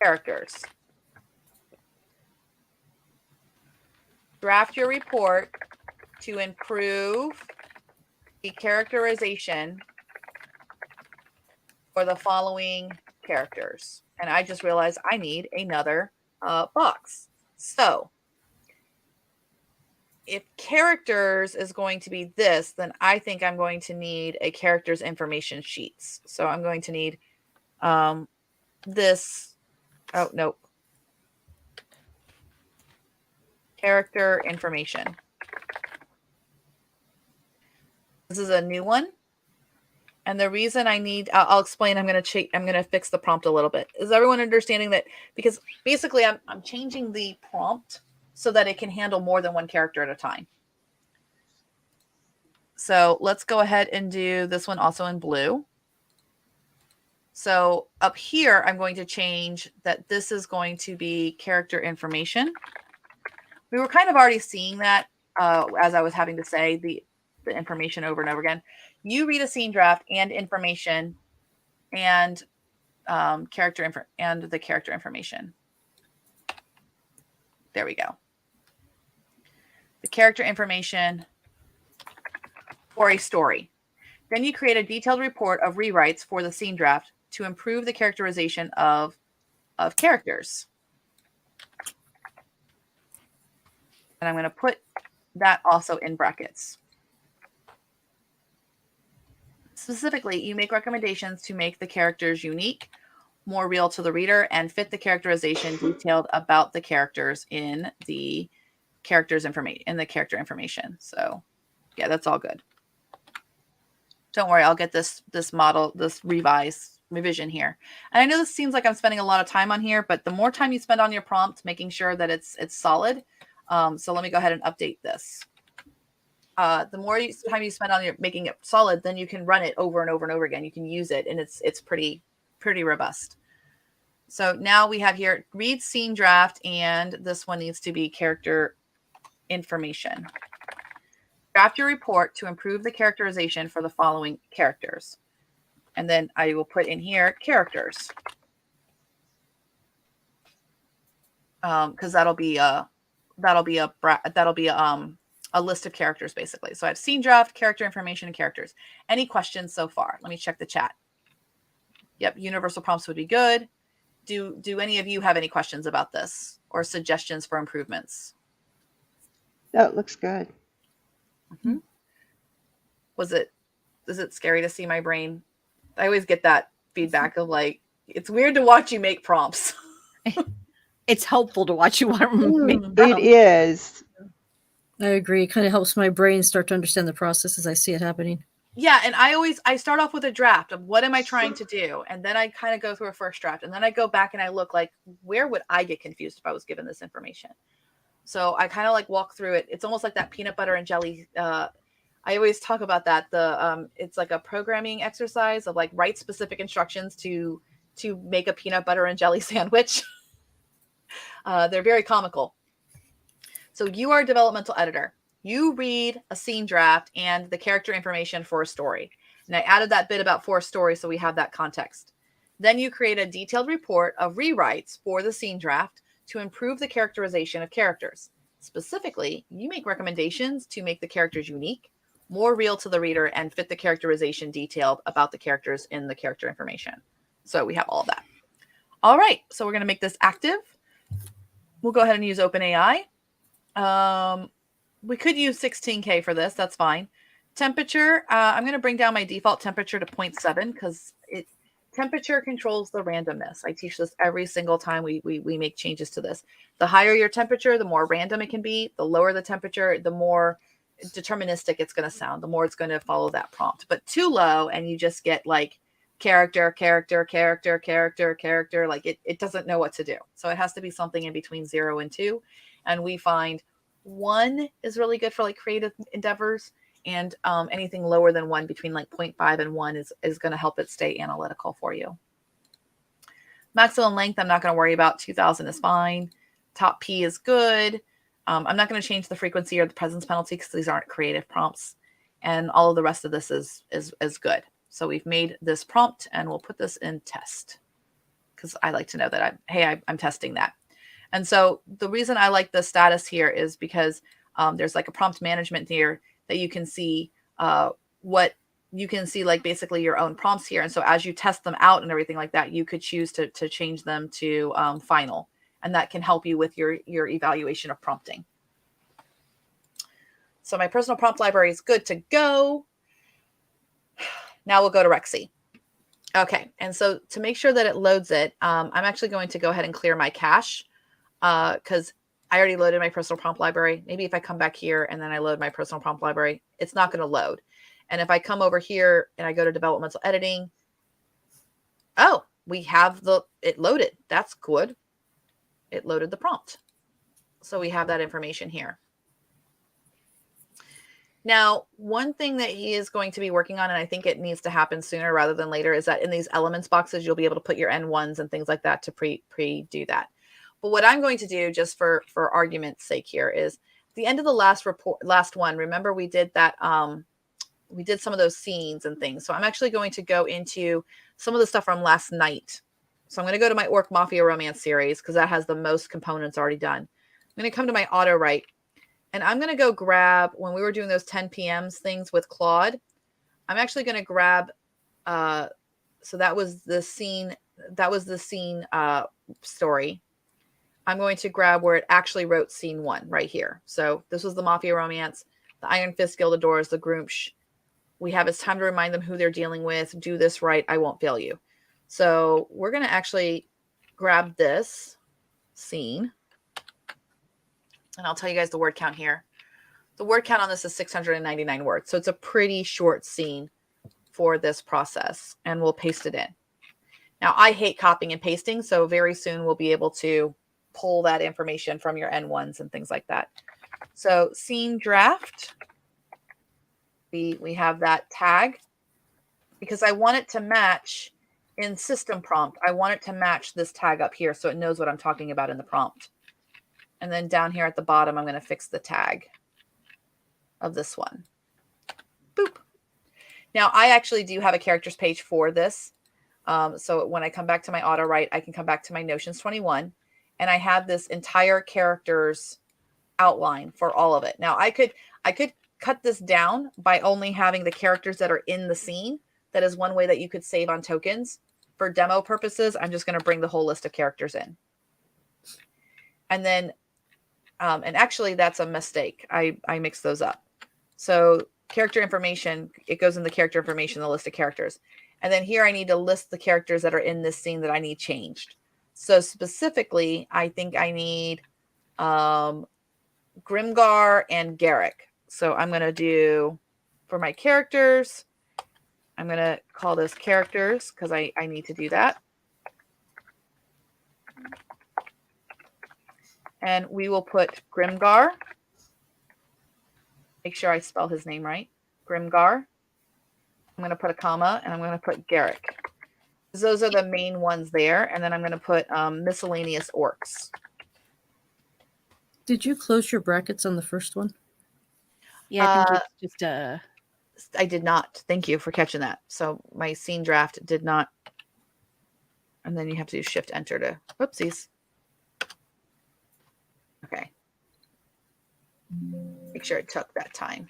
characters. Draft your report to improve the characterization for the following characters. And I just realized I need another box. So if characters is going to be this, then I think I'm going to need a characters information sheets. So I'm going to need this. Oh, nope. Character information. This is a new one. And the reason I need, I'll explain, I'm going to fix the prompt a little bit. Is everyone understanding that? Because basically I'm changing the prompt so that it can handle more than one character at a time. So let's go ahead and do this one also in blue. So up here, I'm going to change that this is going to be character information. We were kind of already seeing that as I was having to say the information over and over again. You read a scene draft and information and the character information. There we go. The character information for a story. Then you create a detailed report of rewrites for the scene draft to improve the characterization of characters. And I'm going to put that also in brackets. Specifically, you make recommendations to make the characters unique, more real to the reader, and fit the characterization detailed about the characters in the character information. So, yeah, that's all good. Don't worry, I'll get this revision here. And I know this seems like I'm spending a lot of time on here, but the more time you spend on your prompt, making sure that it's solid. So let me go ahead and update this. The more time you spend on making it solid, then you can run it over and over and over again. You can use it, and it's pretty robust. So now we have here read scene draft, and this one needs to be character information. Draft your report to improve the characterization for the following characters, and then I will put in here characters, because that'll be a list of characters basically. So I have scene draft, character information, and characters. Any questions so far? Let me check the chat. Yep, universal prompts would be good. Do any of you have any questions about this or suggestions for improvements? That looks good. Mm-hmm. Is it scary to see my brain? I always get that feedback of like, it's weird to watch you make prompts. It's helpful to watch you make prompts. It is. I agree. It kind of helps my brain start to understand the process as I see it happening. Yeah, and I start off with a draft of what am I trying to do, and then I kind of go through a first draft, and then I go back and I look like, where would I get confused if I was given this information? So I kind of like walk through it. It's almost like that peanut butter and jelly. I always talk about that. It's like a programming exercise of like write specific instructions to make a peanut butter and jelly sandwich. They're very comical. So you are a developmental editor. You read a scene draft and the character information for a story. And I added that bit about for a story so we have that context. Then you create a detailed report of rewrites for the scene draft to improve the characterization of characters. Specifically, you make recommendations to make the characters unique, more real to the reader, and fit the characterization detailed about the characters in the character information. So we have all of that. All right, so we're going to make this active. We'll go ahead and use OpenAI. We could use 16K for this. That's fine. Temperature. I'm going to bring down my default temperature to 0.7 because temperature controls the randomness. I teach this every single time we make changes to this. The higher your temperature, the more random it can be. The lower the temperature, the more deterministic it's going to sound, the more it's going to follow that prompt. But too low and you just get like character, like it doesn't know what to do. So it has to be something in between 0 and 2. And we find 1 is really good for like creative endeavors, and anything lower than 1, between like 0.5 and 1 is going to help it stay analytical for you. Maximum length, I'm not going to worry about. 2000 is fine. Top P is good. I'm not going to change the frequency or the presence penalty because these aren't creative prompts, and all of the rest of this is good. So we've made this prompt and we'll put this in test because I like to know that I'm testing that. And so the reason I like the status here is because there's like a prompt management here that you can see what you can see, like basically your own prompts here. And so as you test them out and everything like that, you could choose to change them to final, and that can help you with your evaluation of prompting. So my personal prompt library is good to go. Now we'll go to Rexy. Okay, and so to make sure that it loads it, I'm actually going to go ahead and clear my cache because I already loaded my personal prompt library. Maybe if I come back here and then I load my personal prompt library, it's not going to load. And if I come over here and I go to developmental editing, oh, we have it loaded. That's good. It loaded the prompt. So we have that information here. Now, one thing that he is going to be working on, and I think it needs to happen sooner rather than later, is that in these elements boxes, you'll be able to put your N1s and things like that to pre-do that. But what I'm going to do, just for argument's sake here, is the end of the last one, remember we did that, we did some of those scenes and things. So I'm actually going to go into some of the stuff from last night. So I'm going to go to my Orc Mafia Romance series because that has the most components already done. I'm going to come to my auto write. And I'm going to go grab, when we were doing those 10 PMs things with Claude, I'm actually going to grab, so that was the scene story. I'm going to grab where it actually wrote scene 1 right here. So this was the Mafia Romance, the Iron Fist Gildadors, the Groomsh. We have, it's time to remind them who they're dealing with. Do this right. I won't fail you. So we're going to actually grab this scene. And I'll tell you guys the word count here. The word count on this is 699 words. So it's a pretty short scene for this process. And we'll paste it in. Now, I hate copying and pasting. So very soon we'll be able to pull that information from your N1s and things like that. So scene draft. We have that tag. Because I want it to match in system prompt. I want it to match this tag up here so it knows what I'm talking about in the prompt. And then down here at the bottom, I'm going to fix the tag of this one. Boop. Now, I actually do have a characters page for this. So when I come back to my auto write, I can come back to my Notions 21. And I have this entire characters outline for all of it. Now, I could cut this down by only having the characters that are in the scene. That is one way that you could save on tokens. For demo purposes, I'm just going to bring the whole list of characters in. And then and actually, that's a mistake. I mixed those up. So character information, it goes in the character information, the list of characters. And then here I need to list the characters that are in this scene that I need changed. So specifically, I think I need Grimgar and Garrick. So I'm going to do, for my characters, I'm going to call this characters because I need to do that. And we will put Grimgar. Make sure I spell his name right. Grimgar. I'm going to put a comma, and I'm going to put Garrick. Those are the main ones there. And then I'm going to put miscellaneous orcs. Did you close your brackets on the first one? Yeah, I think it's just I did not. Thank you for catching that. So my scene draft did not. And then you have to do Shift Enter to, whoopsies. Okay. Make sure it took that time.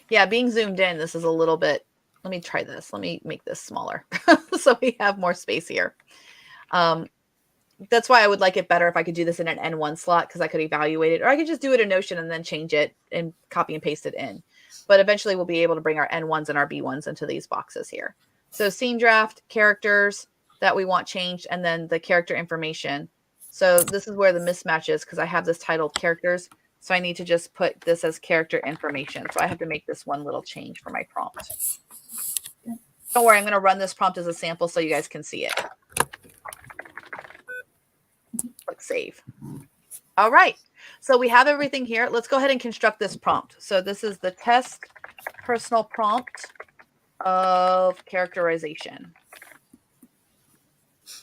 Yeah, being zoomed in, this is a little bit, let me try this. Let me make this smaller so we have more space here. That's why I would like it better if I could do this in an N1 slot because I could evaluate it, or I could just do it in Notion and then change it and copy and paste it in. But eventually we'll be able to bring our N1s and our B1s into these boxes here. So scene draft, characters that we want changed, and then the character information. So this is where the mismatch is because I have this titled characters. So I need to just put this as character information. So I have to make this one little change for my prompt. Don't worry, I'm going to run this prompt as a sample so you guys can see it. Click save. All right. So we have everything here. Let's go ahead and construct this prompt. So this is the test personal prompt of characterization.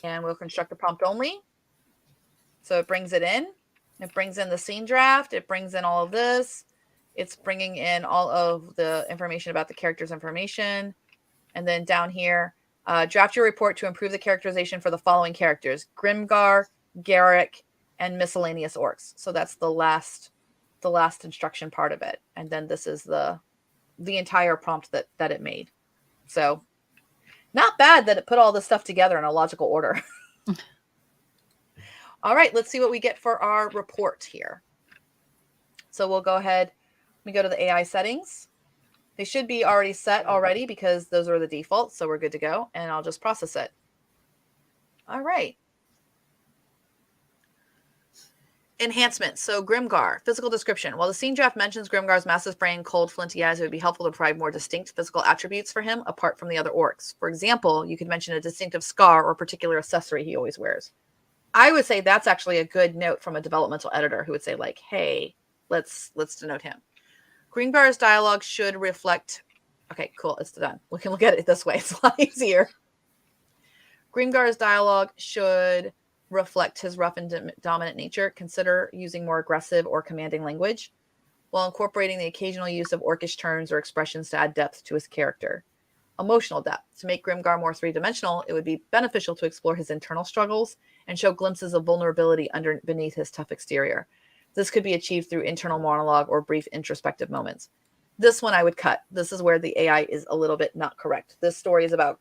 And we'll construct the prompt only. So it brings it in. It brings in the scene draft. It brings in all of this. It's bringing in all of the information about the character's information. And then down here, Draft your report to improve the characterization for the following characters: Grimgar, Garrick, and miscellaneous orcs. So that's the last instruction part of it. And then this is the entire prompt that it made. So not bad that it put all this stuff together in a logical order. All right, let's see what we get for our report here. So we'll go ahead. We go to the AI settings. They should be already set already because those are the defaults. So we're good to go. And I'll just process it. All right. Enhancements. So Grimgar, physical description. While the scene draft mentions Grimgar's massive brain, cold, flinty eyes, it would be helpful to provide more distinct physical attributes for him apart from the other orcs. For example, you could mention a distinctive scar or particular accessory he always wears. I would say that's actually a good note from a developmental editor who would say like, hey, let's denote him. Grimgar's dialogue should reflect. Okay, cool. It's done. We can look at it this way. It's a lot easier. Grimgar's dialogue should reflect his rough and dominant nature. Consider using more aggressive or commanding language while incorporating the occasional use of orcish terms or expressions to add depth to his character. Emotional depth. To make Grimgar more three-dimensional, it would be beneficial to explore his internal struggles and show glimpses of vulnerability beneath his tough exterior. This could be achieved through internal monologue or brief introspective moments. This one I would cut. This is where the AI is a little bit not correct. This story is about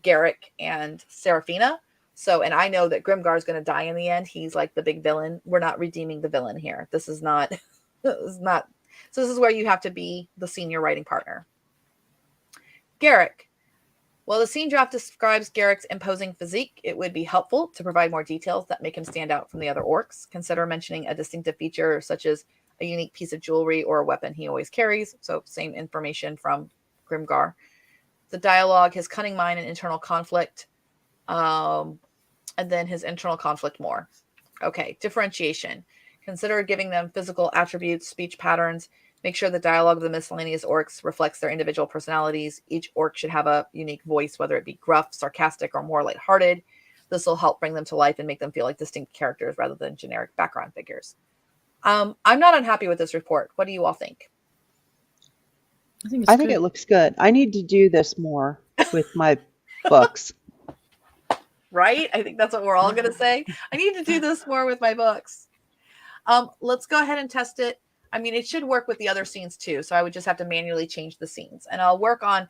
Garrick and Seraphina. So, and I know that Grimgar is going to die in the end. He's like the big villain. We're not redeeming the villain here. This is not, so this is where you have to be the senior writing partner. Garrick. While the scene draft describes Garrick's imposing physique, it would be helpful to provide more details that make him stand out from the other orcs. Consider mentioning a distinctive feature such as a unique piece of jewelry or a weapon he always carries. So same information from Grimgar. The dialogue, his cunning mind and internal conflict, and then his internal conflict more. Okay, differentiation. Consider giving them physical attributes, speech patterns. Make sure the dialogue of the miscellaneous orcs reflects their individual personalities. Each orc should have a unique voice, whether it be gruff, sarcastic, or more lighthearted. This will help bring them to life and make them feel like distinct characters rather than generic background figures. I'm not unhappy with this report. What do you all think? I think it looks good. I need to do this more with my books. Right? I think that's what we're all going to say. I need to do this more with my books. Let's go ahead and test it. I mean, it should work with the other scenes too. So I would just have to manually change the scenes. And I'll work on,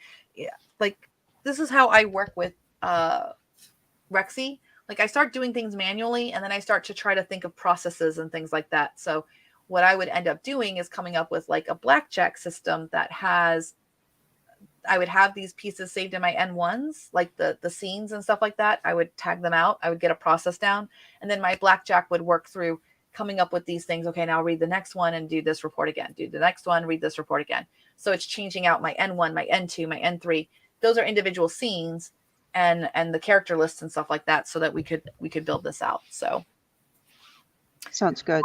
like, this is how I work with Rexy. Like, I start doing things manually, and then I start to try to think of processes and things like that. So what I would end up doing is coming up with like a blackjack system that has, I would have these pieces saved in my N1s, like the scenes and stuff like that. I would tag them out. I would get a process down, and then my blackjack would work through coming up with these things. Okay, now read the next one and do this report again. Do the next one, read this report again. So it's changing out my N1, my N2, my N3. Those are individual scenes and the character lists and stuff like that, so that we could build this out. So sounds good.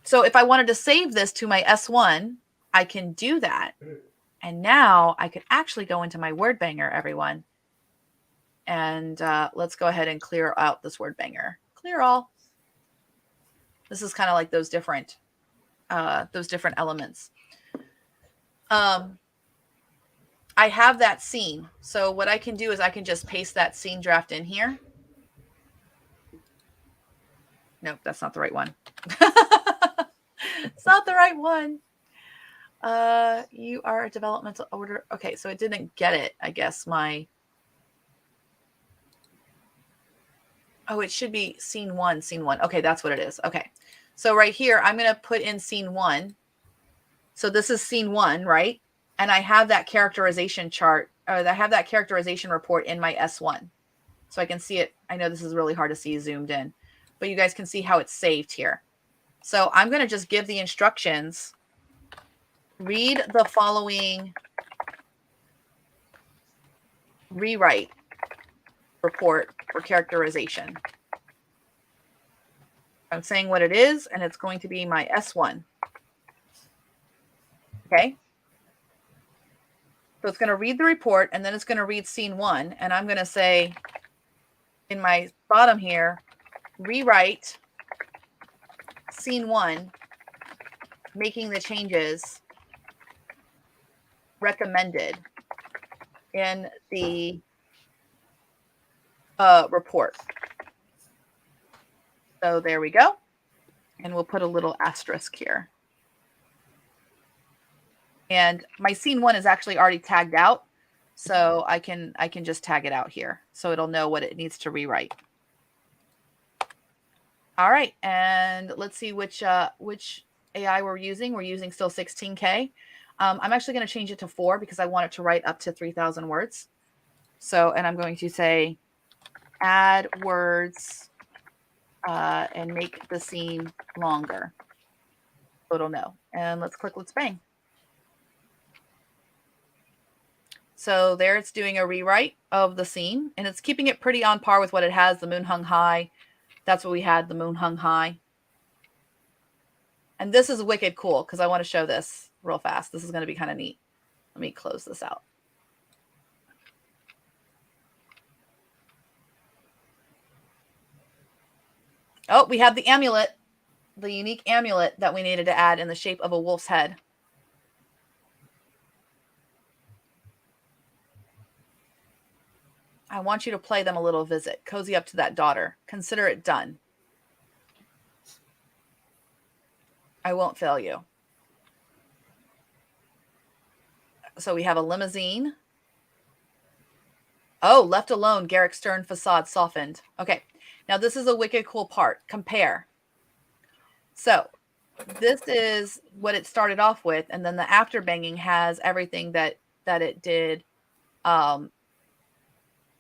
So if I wanted to save this to my S1, I can do that. And now I could actually go into my word banger, everyone. And let's go ahead and clear out this word banger. Clear all. This is kind of like those different elements. I have that scene. So what I can do is I can just paste that scene draft in here. Nope, that's not the right one. It's not the right one. You are a developmental order. Okay, so it didn't get it, I guess. Oh, it should be scene one. Okay, that's what it is. Okay. So right here, I'm going to put in scene 1. So this is scene 1, right? And I have that characterization chart, or I have that characterization report in my S1. So I can see it. I know this is really hard to see zoomed in, but you guys can see how it's saved here. So I'm going to just give the instructions. Read the following rewrite report for characterization. I'm saying what it is, and it's going to be my S1. Okay. So it's going to read the report, and then it's going to read scene 1. And I'm going to say in my bottom here, rewrite scene 1, making the changes recommended in the report. So there we go. And we'll put a little asterisk here. And my scene 1 is actually already tagged out. So I can just tag it out here. So it'll know what it needs to rewrite. All right. And let's see which AI we're using. We're using still 16K. I'm actually going to change it to 4 because I want it to write up to 3,000 words. So, and I'm going to say add words and make the scene longer. So it'll know. And let's click let's bang. So there it's doing a rewrite of the scene, and it's keeping it pretty on par with what it has, the moon hung high. That's what we had, the moon hung high. And this is wicked cool because I want to show this real fast. This is going to be kind of neat. Let me close this out. Oh, we have the amulet, the unique amulet that we needed to add in the shape of a wolf's head. I want you to play them a little visit. Cozy up to that daughter. Consider it done. I won't fail you. So we have a limousine. Oh, left alone, Garrick's stern facade softened. Okay, now this is a wicked cool part. Compare. So this is what it started off with, and then the after banging has everything that it did.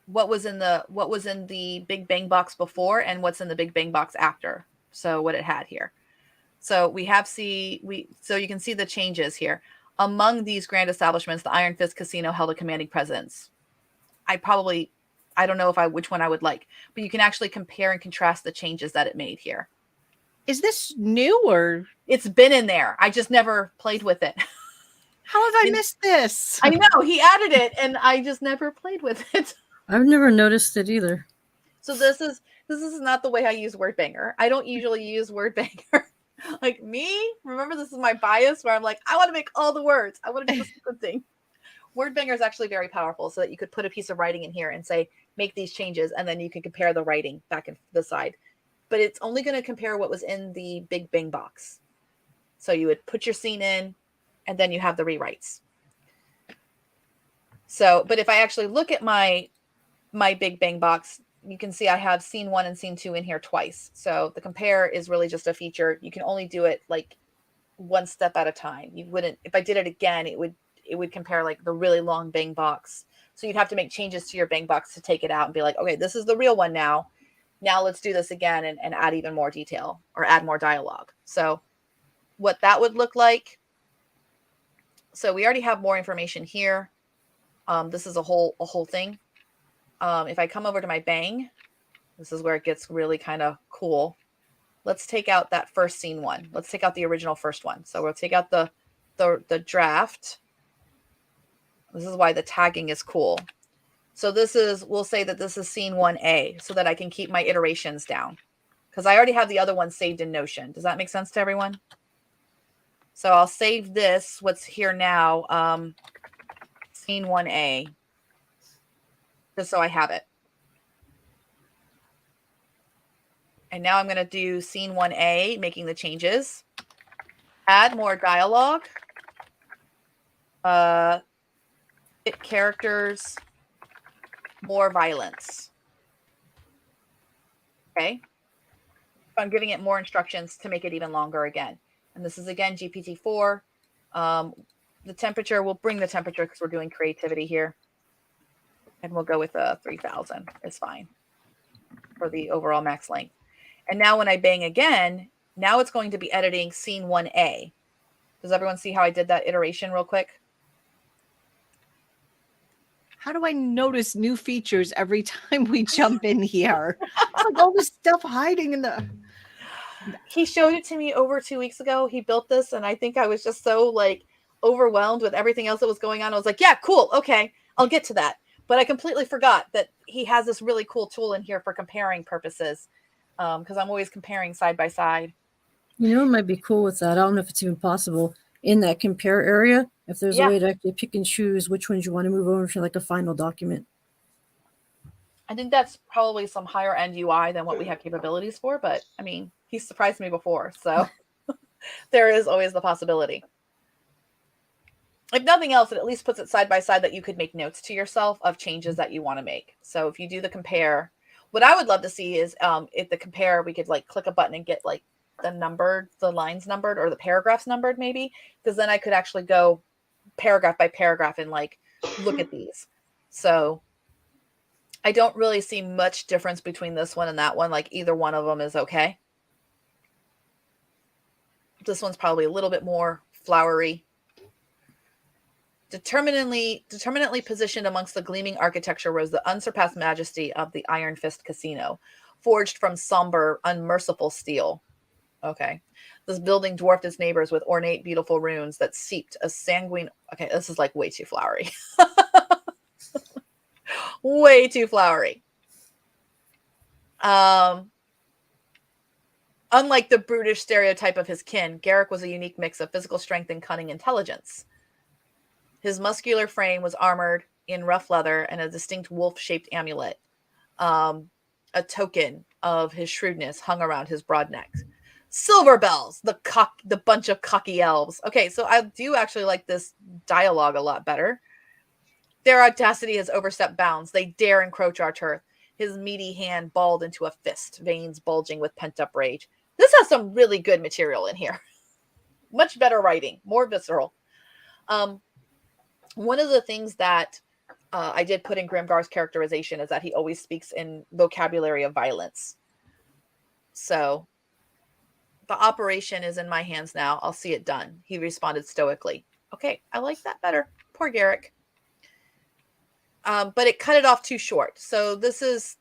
What was in the Big Bang box before and what's in the Big Bang box after. So what it had here. So we have so you can see the changes here. Among these grand establishments, the Iron Fist Casino held a commanding presence. I don't know which one I would like, but you can actually compare and contrast the changes that it made here. Is this new or? It's been in there. I just never played with it. How have I missed this? I know he added it and I just never played with it. I've never noticed it either. So this is not the way I use WordBanger. I don't usually use WordBanger. Like me, remember this is my bias where I'm like, I want to make all the words. I want to do this good thing. WordBanger is actually very powerful so that you could put a piece of writing in here and say, make these changes, and then you can compare the writing back and the side. But it's only going to compare what was in the Big Bang box. So you would put your scene in, and then you have the rewrites. So, but if I actually look at my Big Bang box, you can see I have scene 1 and scene 2 in here twice. So the compare is really just a feature. You can only do it like one step at a time. You wouldn't, if I did it again, it would compare like the really long bang box. So you'd have to make changes to your bang box to take it out and be like, okay, this is the real one now. Now let's do this again and add even more detail or add more dialogue. So what that would look like. So we already have more information here. This is a whole thing. If I come over to my bang, this is where it gets really kind of cool. Let's take out that first scene 1. Let's take out the original first one. So we'll take out the draft. This is why the tagging is cool. So we'll say that this is scene 1A so that I can keep my iterations down because I already have the other one saved in Notion. Does that make sense to everyone? So I'll save this, what's here now, scene 1A, just so I have it. And now I'm going to do scene 1A, making the changes. Add more dialogue. Hit characters, more violence. Okay. I'm giving it more instructions to make it even longer again. And this is again GPT-4. The temperature, we'll bring the temperature because we're doing creativity here. And we'll go with 3,000. It's fine for the overall max length. And now when I bang again, now it's going to be editing scene 1A. Does everyone see how I did that iteration real quick? How do I notice new features every time we jump in here? It's like all this stuff hiding in the... He showed it to me over 2 weeks ago. He built this, and I think I was just so like overwhelmed with everything else that was going on. I was like, yeah, cool. Okay, I'll get to that. But I completely forgot that he has this really cool tool in here for comparing purposes because I'm always comparing side by side. You know, it might be cool with that. I don't know if it's even possible in that compare area. If there's a way to actually pick and choose which ones you want to move over to like a final document. I think that's probably some higher end UI than what we have capabilities for, but I mean, he's surprised me before, so there is always the possibility. If nothing else, it at least puts it side by side that you could make notes to yourself of changes that you want to make. So if you do the compare, what I would love to see is if the compare, we could like click a button and get like the lines numbered or the paragraphs numbered maybe, because then I could actually go paragraph by paragraph and like look at these. So I don't really see much difference between this one and that one. Like either one of them is okay. This one's probably a little bit more flowery. Determinately positioned amongst the gleaming architecture rose the unsurpassed majesty of the Iron Fist Casino, forged from somber, unmerciful steel. Okay. This building dwarfed its neighbors with ornate, beautiful runes that seeped a sanguine... Okay, this is like way too flowery. Way too flowery. Unlike the brutish stereotype of his kin, Garrick was a unique mix of physical strength and cunning intelligence. His muscular frame was armored in rough leather and a distinct wolf-shaped amulet, a token of his shrewdness, hung around his broad neck. Silver bells, the bunch of cocky elves. Okay, so I do actually like this dialogue a lot better. Their audacity has overstepped bounds. They dare encroach our turf. His meaty hand balled into a fist, veins bulging with pent-up rage. This has some really good material in here. Much better writing, more visceral. One of the things that I did put in Grimgar's characterization is that he always speaks in vocabulary of violence. So the operation is in my hands now. I'll see it done. He responded stoically. Okay, I like that better. Poor Garrick. But it cut it off too short. So this is,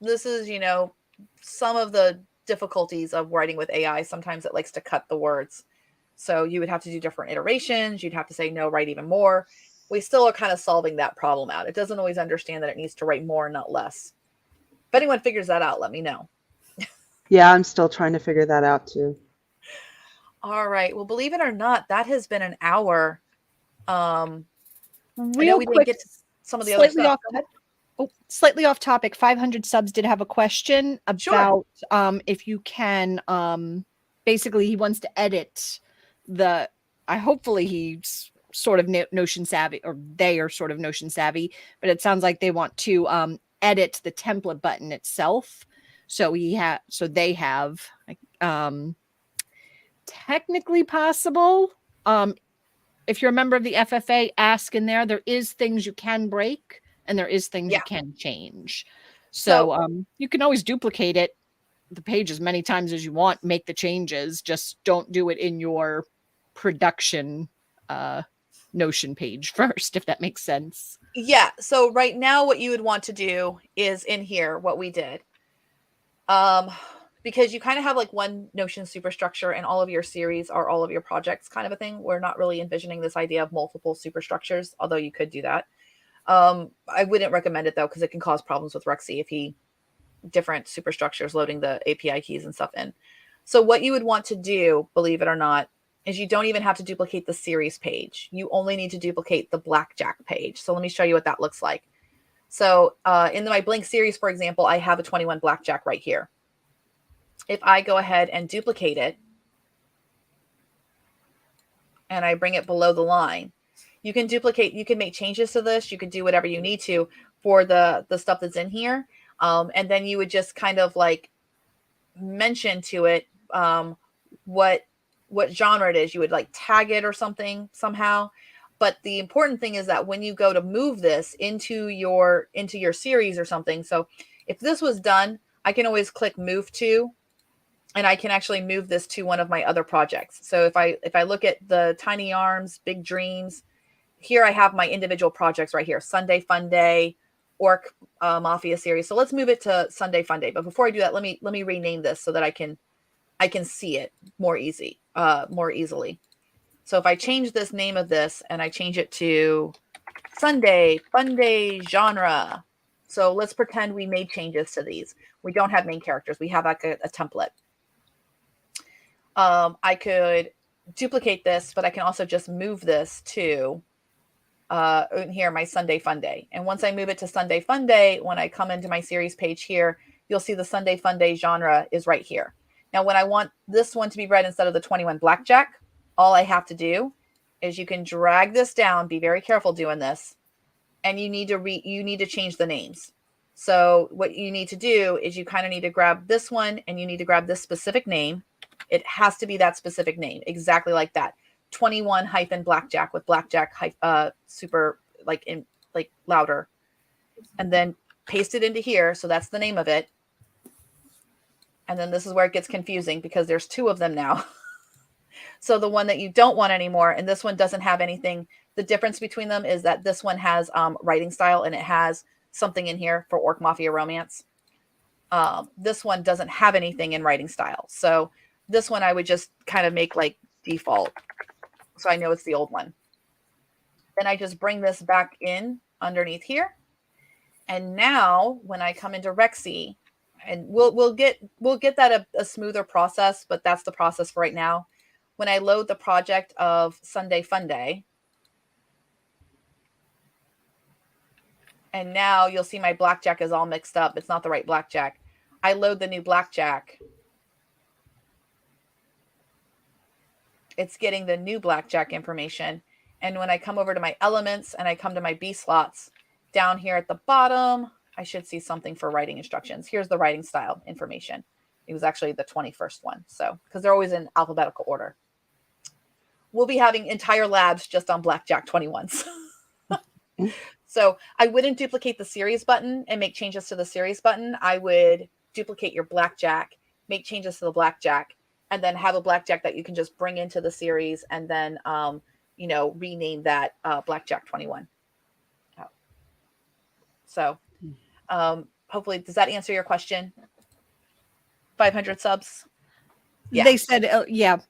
you know, some of the difficulties of writing with AI. Sometimes it likes to cut the words. So you would have to do different iterations. You'd have to say, no, write even more. We still are kind of solving that problem out. It doesn't always understand that it needs to write more, not less. If anyone figures that out, let me know. Yeah, I'm still trying to figure that out too. All right. Well, believe it or not, that has been an hour. I know Real we quick, didn't get to some of the other stuff. slightly off topic. 500 subs did have a question about Sure. If you can basically he wants to edit the hopefully he's sort of Notion savvy, or they are sort of Notion savvy, but it sounds like they want to edit the template button itself. So they have technically possible. If you're a member of the FFA, ask in there. There is things you can break and there is things you can change. So you can always duplicate the page as many times as you want, make the changes, just don't do it in your production Notion page first, if that makes sense. Yeah. So right now what you would want to do is in here, what we did. Because you kind of have like one Notion superstructure and all of your series are all of your projects kind of a thing. We're not really envisioning this idea of multiple superstructures, although you could do that. I wouldn't recommend it though, because it can cause problems with Rexy if different superstructures loading the API keys and stuff in. So what you would want to do, believe it or not, is you don't even have to duplicate the series page. You only need to duplicate the blackjack page. So let me show you what that looks like. So in my blank series, for example, I have a 21 blackjack right here. If I go ahead and duplicate it and I bring it below the line, you can make changes to this. You can do whatever you need to for the stuff that's in here. And then you would just kind of like mention to it what genre it is. You would like tag it or something somehow. But the important thing is that when you go to move this into your series or something, so if this was done, I can always click move to, and I can actually move this to one of my other projects. So if I look at the Tiny Arms, Big Dreams, here I have my individual projects right here. Sunday Fun Day, Orc Mafia series. So let's move it to Sunday Fun Day. But before I do that, let me rename this so that I can see it more easily. So if I change this name of this and I change it to Sunday Fun Day genre. So let's pretend we made changes to these. We don't have main characters. We have like a template. I could duplicate this, but I can also just move this to in here, my Sunday Fun Day. And once I move it to Sunday Fun Day, when I come into my series page here, you'll see the Sunday Fun Day genre is right here. Now, when I want this one to be read instead of the 21 Blackjack, all I have to do is you can drag this down. Be very careful doing this. And you need to change the names. So what you need to do is you kind of need to grab this one and you need to grab this specific name. It has to be that specific name, exactly like that. 21 hyphen Blackjack with Blackjack super like louder, and then paste it into here. So that's the name of it. And then this is where it gets confusing because there's two of them now. So the one that you don't want anymore, and this one doesn't have anything. The difference between them is that this one has writing style and it has something in here for Orc Mafia Romance. This one doesn't have anything in writing style. So this one I would just kind of make like default. So I know it's the old one. Then I just bring this back in underneath here. And now when I come into Rexy, and we'll get that a smoother process, but that's the process for right now. When I load the project of Sunday Fun Day, and now you'll see my Blackjack is all mixed up. It's not the right Blackjack. I load the new Blackjack. It's getting the new Blackjack information. And when I come over to my elements and I come to my B slots, down here at the bottom, I should see something for writing instructions. Here's the writing style information. It was actually the 21st one. So, because they're always in alphabetical order. We'll be having entire labs just on Blackjack 21s. So I wouldn't duplicate the series button and make changes to the series button. I would duplicate your Blackjack, make changes to the Blackjack, and then have a Blackjack that you can just bring into the series and then, rename that Blackjack 21. Oh. So hopefully, does that answer your question? 500 subs? Yeah. They said,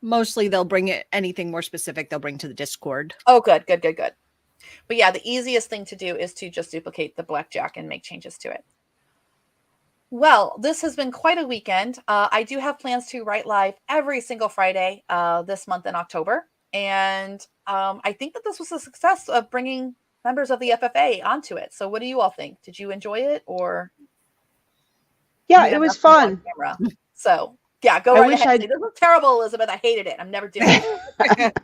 mostly they'll bring it, anything more specific, they'll bring to the Discord. Oh, good. But yeah, the easiest thing to do is to just duplicate the Blackjack and make changes to it. Well, this has been quite a weekend. I do have plans to write live every single Friday this month in October. And I think that this was a success of bringing members of the FFA onto it. So what do you all think? Did you enjoy it or? Yeah, it was fun. So yeah, go right ahead. This was terrible, Elizabeth. I hated it. I'm never doing it.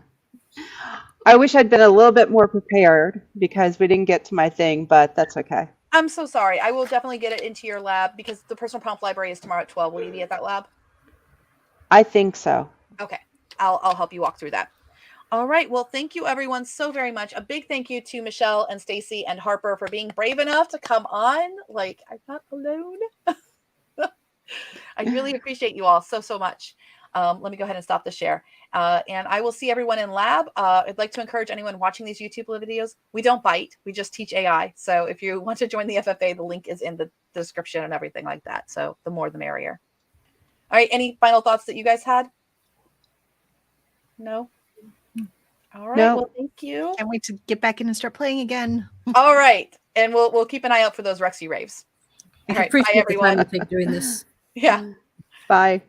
I wish I'd been a little bit more prepared because we didn't get to my thing, but that's okay. I'm so sorry. I will definitely get it into your lab because the personal prompt library is tomorrow at 12. Will you be at that lab? I think so. Okay. I'll help you walk through that. All right. Well, thank you everyone so very much. A big thank you to Michelle and Stacy and Harper for being brave enough to come on. Like, I'm not alone. I really appreciate you all so much. Let me go ahead and stop the share. And I will see everyone in lab. I'd like to encourage anyone watching these YouTube videos. We don't bite. We just teach AI. So if you want to join the FFA, the link is in the description and everything like that. So the more, the merrier. All right. Any final thoughts that you guys had? No? All right. No. Well, thank you. Can't wait to get back in and start playing again. All right. And we'll keep an eye out for those Rexy raves. All right. Bye, everyone. I appreciate the time you take doing this. Yeah. Bye.